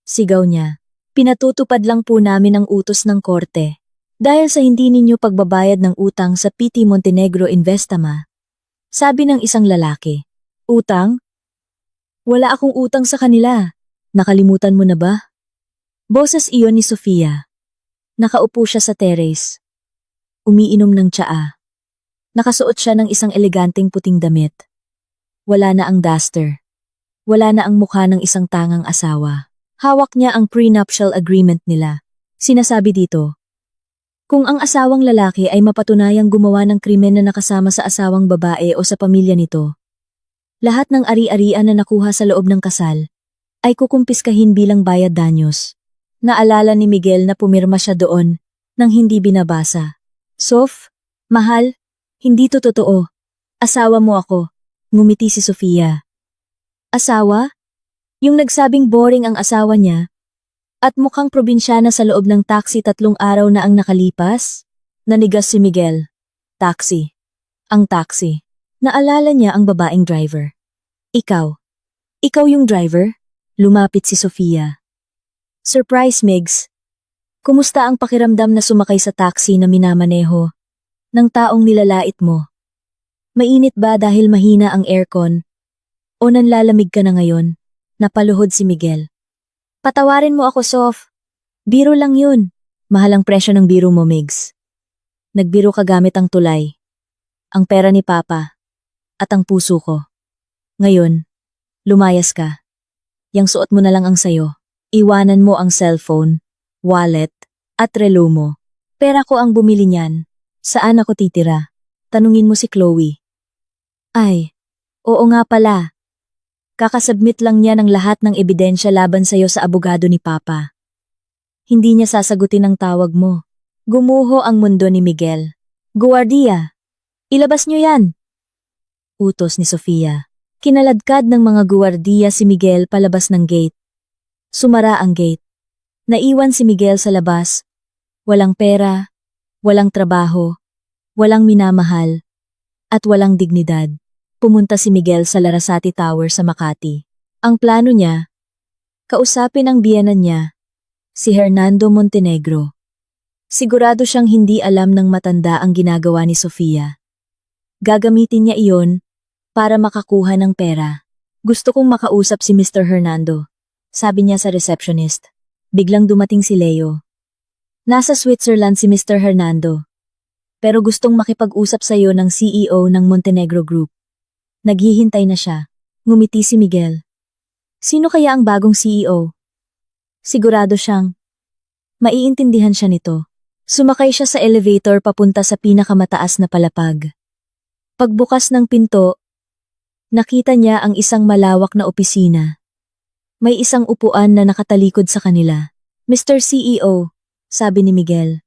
Sigaw niya. Pinatutupad lang po namin ang utos ng korte. Dahil sa hindi ninyo pagbabayad ng utang sa PT Montenegro Investama. Sabi ng isang lalaki. Utang? Wala akong utang sa kanila. Nakalimutan mo na ba? Boses iyon ni Sofia. Nakaupo siya sa terrace. Umiinom ng tsaa. Nakasuot siya ng isang eleganteng puting damit. Wala na ang duster. Wala na ang mukha ng isang tangang asawa. Hawak niya ang prenuptial agreement nila. Sinasabi dito, kung ang asawang lalaki ay mapatunayang gumawa ng krimen na nakasama sa asawang babae o sa pamilya nito, lahat ng ari-arian na nakuha sa loob ng kasal ay kukumpiskahin bilang bayad danyos. Naalala ni Miguel na pumirma siya doon nang hindi binabasa. Sof, mahal, hindi to totoo. Asawa mo ako. Ngumiti si Sofia. Asawa? Yung nagsabing boring ang asawa niya? At mukhang probinsyana sa loob ng taxi 3 araw na ang nakalipas? Nanigas si Miguel. Taxi. Ang taxi. Naalala niya ang babaeng driver. Ikaw. Ikaw yung driver? Lumapit si Sofia. Surprise, Migs. Kumusta ang pakiramdam na sumakay sa taxi na minamaneho ng taong nilalait mo? Mainit ba dahil mahina ang aircon? O nanlalamig ka na ngayon? Napaluhod si Miguel. Patawarin mo ako, Sof. Biro lang yun. Mahal ang presyo ng biro mo, Migs. Nagbiro ka gamit ang tulay, ang pera ni Papa, at ang puso ko. Ngayon, lumayas ka. Yang suot mo na lang ang sayo. Iwanan mo ang cellphone, wallet, at relo mo. Pera ko ang bumili niyan. Saan ako titira? Tanungin mo si Chloe. Ay, oo nga pala. Kakasubmit lang niya ng lahat ng ebidensya laban sa'yo sa abogado ni Papa. Hindi niya sasagutin ang tawag mo. Gumuho ang mundo ni Miguel. Guardia! Ilabas niyo yan! Utos ni Sofia. Kinaladkad ng mga guwardiya si Miguel palabas ng gate. Sumara ang gate. Naiwan si Miguel sa labas. Walang pera, walang trabaho, walang minamahal, at walang dignidad. Pumunta si Miguel sa Larasati Tower sa Makati. Ang plano niya, kausapin ang biyenan niya, si Hernando Montenegro. Sigurado siyang hindi alam ng matanda ang ginagawa ni Sofia. Gagamitin niya iyon para makakuha ng pera. Gusto kong makausap si Mr. Hernando, sabi niya sa receptionist. Biglang dumating si Leo. Nasa Switzerland si Mr. Hernando, pero gustong makipag-usap sa iyo ng CEO ng Montenegro Group. Naghihintay na siya. Ngumiti si Miguel. Sino kaya ang bagong CEO? Sigurado siyang maiintindihan siya nito. Sumakay siya sa elevator papunta sa pinakamataas na palapag. Pagbukas ng pinto, nakita niya ang isang malawak na opisina. May isang upuan na nakatalikod sa kanila. Mr. CEO, sabi ni Miguel.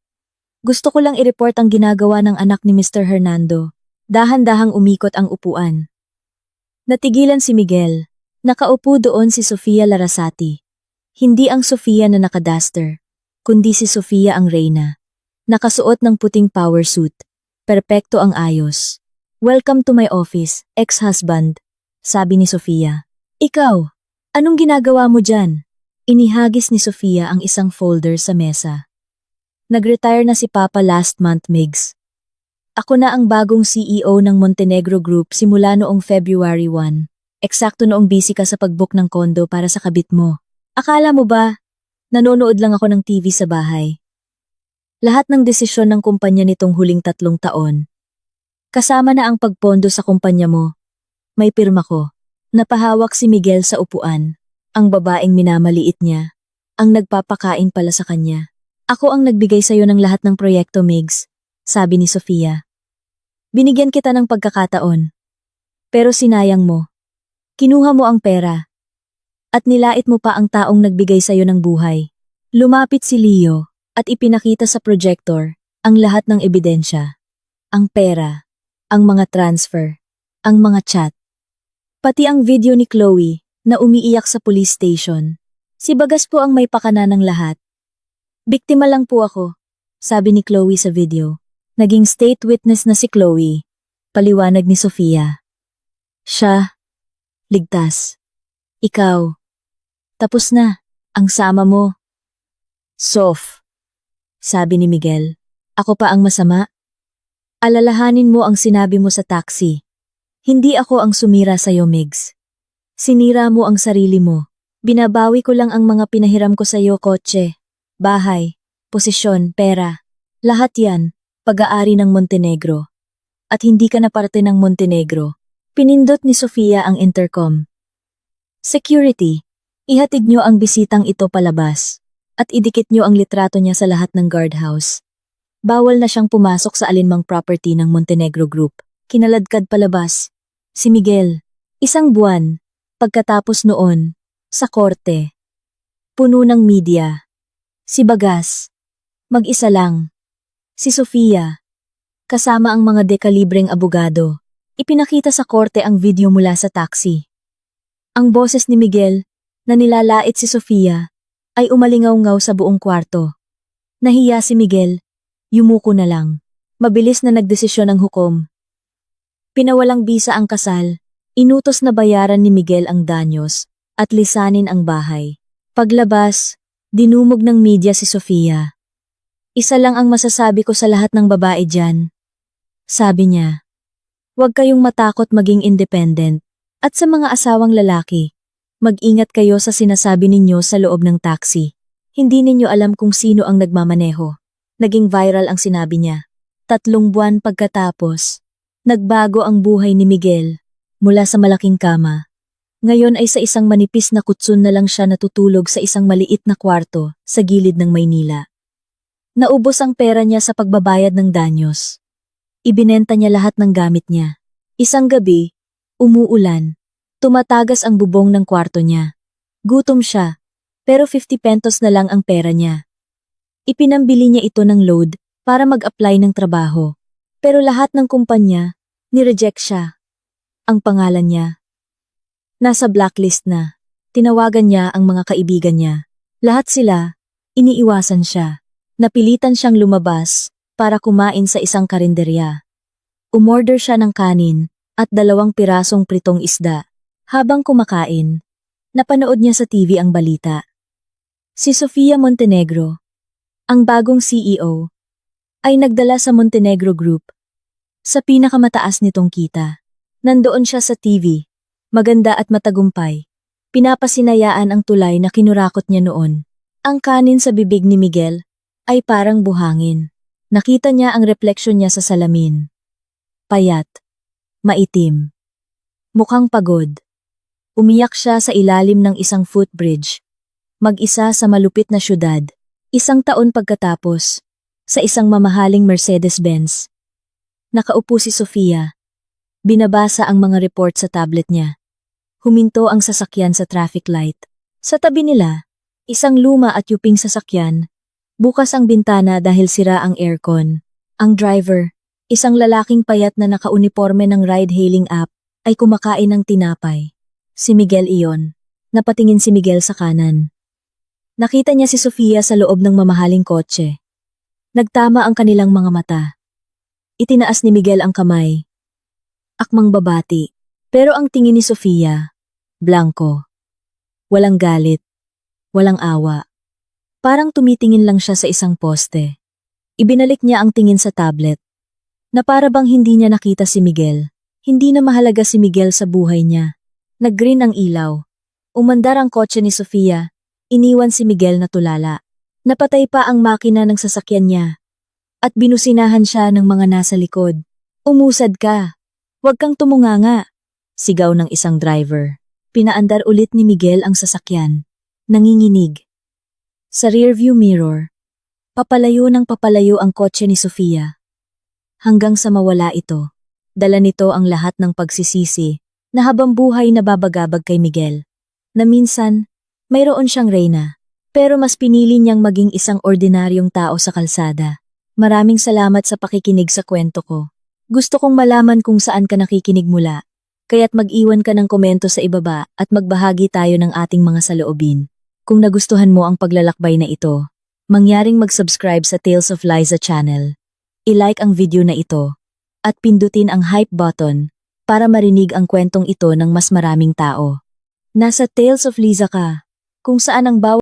Gusto ko lang i-report ang ginagawa ng anak ni Mr. Hernando. Dahan-dahang umikot ang upuan. Natigilan si Miguel. Nakaupo doon si Sofia Larasati. Hindi ang Sofia na nakaduster, kundi si Sofia ang reyna. Nakasuot ng puting power suit. Perpekto ang ayos. "Welcome to my office, ex-husband," sabi ni Sofia. "Ikaw, anong ginagawa mo dyan?" Inihagis ni Sofia ang isang folder sa mesa. "Nag-retire na si Papa last month, Migs. Ako na ang bagong CEO ng Montenegro Group simula noong February 1. Eksakto noong busy ka sa pag-book ng kondo para sa kabit mo. Akala mo ba, nanonood lang ako ng TV sa bahay? Lahat ng desisyon ng kumpanya nitong huling 3 taon. Kasama na ang pagpondo sa kumpanya mo. May pirma ko." Napahawak si Miguel sa upuan. Ang babaeng minamaliit niya. Ang nagpapakain pala sa kanya. "Ako ang nagbigay sa'yo ng lahat ng proyekto, Migs," sabi ni Sofia. "Binigyan kita ng pagkakataon. Pero sinayang mo. Kinuha mo ang pera. At nilait mo pa ang taong nagbigay sa'yo ng buhay." Lumapit si Leo at ipinakita sa projector ang lahat ng ebidensya. Ang pera, ang mga transfer, ang mga chat. Pati ang video ni Chloe na umiiyak sa police station. "Si Bagas po ang may pakana ng lahat. Biktima lang po ako," sabi ni Chloe sa video. Naging state witness na si Chloe. Paliwanag ni Sofia. "Siya, ligtas. Ikaw, tapos na, ang sama mo." "Sof," sabi ni Miguel. "Ako pa ang masama? Alalahanin mo ang sinabi mo sa taxi. Hindi ako ang sumira sa'yo, Migs. Sinira mo ang sarili mo. Binabawi ko lang ang mga pinahiram ko sa'yo, kotse, bahay, posisyon, pera. Lahat yan, pag-aari ng Montenegro. At hindi ka na parte ng Montenegro." Pinindot ni Sofia ang intercom. "Security, ihatid nyo ang bisitang ito palabas. At idikit nyo ang litrato niya sa lahat ng guardhouse. Bawal na siyang pumasok sa alinmang property ng Montenegro Group." Kinaladkad palabas si Miguel. 1 buwan, pagkatapos noon, sa korte. Puno ng media. Si Bagas, mag-isa lang. Si Sofia, kasama ang mga dekalibreng abogado. Ipinakita sa korte ang video mula sa taxi. Ang boses ni Miguel, na nilalait si Sofia, ay umalingaw-ngaw sa buong kwarto. Nahiya si Miguel, yumuko na lang. Mabilis na nagdesisyon ang hukom. Pinawalang bisa ang kasal, inutos na bayaran ni Miguel ang danyos, at lisanin ang bahay. Paglabas, dinumog ng media si Sofia. "Isa lang ang masasabi ko sa lahat ng babae dyan," sabi niya. "Huwag kayong matakot maging independent. At sa mga asawang lalaki, mag-ingat kayo sa sinasabi ninyo sa loob ng taxi. Hindi ninyo alam kung sino ang nagmamaneho." Naging viral ang sinabi niya. 3 buwan pagkatapos, nagbago ang buhay ni Miguel. Mula sa malaking kama, ngayon ay sa isang manipis na kutsun na lang siya natutulog sa isang maliit na kwarto sa gilid ng Maynila. Naubos ang pera niya sa pagbabayad ng danyos. Ibinenta niya lahat ng gamit niya. Isang gabi, umuulan, tumatagas ang bubong ng kwarto niya. Gutom siya, pero 50 pesos na lang ang pera niya. Ipinambili niya ito ng load para mag-apply ng trabaho. Pero lahat ng kumpanya, nireject siya. Ang pangalan niya, nasa blacklist na. Tinawagan niya ang mga kaibigan niya. Lahat sila, iniiwasan siya. Napilitan siyang lumabas para kumain sa isang karinderya. Umorder siya ng kanin at 2 pirasong pritong isda. Habang kumakain, napanood niya sa TV ang balita. Si Sofia Montenegro, ang bagong CEO, ay nagdala sa Montenegro Group sa pinakamataas nitong kita. Nandoon siya sa TV, maganda at matagumpay. Pinapasinayaan ang tulay na kinurakot niya noon. Ang kanin sa bibig ni Miguel ay parang buhangin. Nakita niya ang refleksyon niya sa salamin. Payat, maitim, mukhang pagod. Umiyak siya sa ilalim ng isang footbridge. Mag-isa sa malupit na syudad. 1 taon pagkatapos, sa isang mamahaling Mercedes-Benz. Nakaupo si Sofia. Binabasa ang mga report sa tablet niya. Huminto ang sasakyan sa traffic light. Sa tabi nila, isang luma at yuping sasakyan. Bukas ang bintana dahil sira ang aircon. Ang driver, isang lalaking payat na nakauniforme ng ride-hailing app, ay kumakain ng tinapay. Si Miguel iyon. Napatingin si Miguel sa kanan. Nakita niya si Sofia sa loob ng mamahaling kotse. Nagtama ang kanilang mga mata. Itinaas ni Miguel ang kamay. Akmang babati. Pero ang tingin ni Sofia, blanko. Walang galit. Walang awa. Parang tumitingin lang siya sa isang poste. Ibinalik niya ang tingin sa tablet. Na para bang hindi niya nakita si Miguel. Hindi na mahalaga si Miguel sa buhay niya. Nag-green ang ilaw. Umandar ang kotse ni Sofia. Iniwan si Miguel na tulala. Napatay pa ang makina ng sasakyan niya. At binusinahan siya ng mga nasa likod. Umusad ka. Huwag kang tumunganga. Sigaw ng isang driver. Pinaandar ulit ni Miguel ang sasakyan. Nanginginig. Sa rearview mirror, papalayo ng papalayo ang kotse ni Sofia. Hanggang sa mawala ito. Dala nito ang lahat ng pagsisisi na habang buhay na babagabag kay Miguel. Na minsan, mayroon siyang reyna. Pero mas pinili niyang maging isang ordinaryong tao sa kalsada. Maraming salamat sa pakikinig sa kwento ko. Gusto kong malaman kung saan ka nakikinig mula. Kaya't mag-iwan ka ng komento sa ibaba at magbahagi tayo ng ating mga saloobin. Kung nagustuhan mo ang paglalakbay na ito, mangyaring mag-subscribe sa Tales of Liza channel. I-like ang video na ito at pindutin ang hype button para marinig ang kwentong ito ng mas maraming tao. Nasa Tales of Liza ka, kung saan ang bawat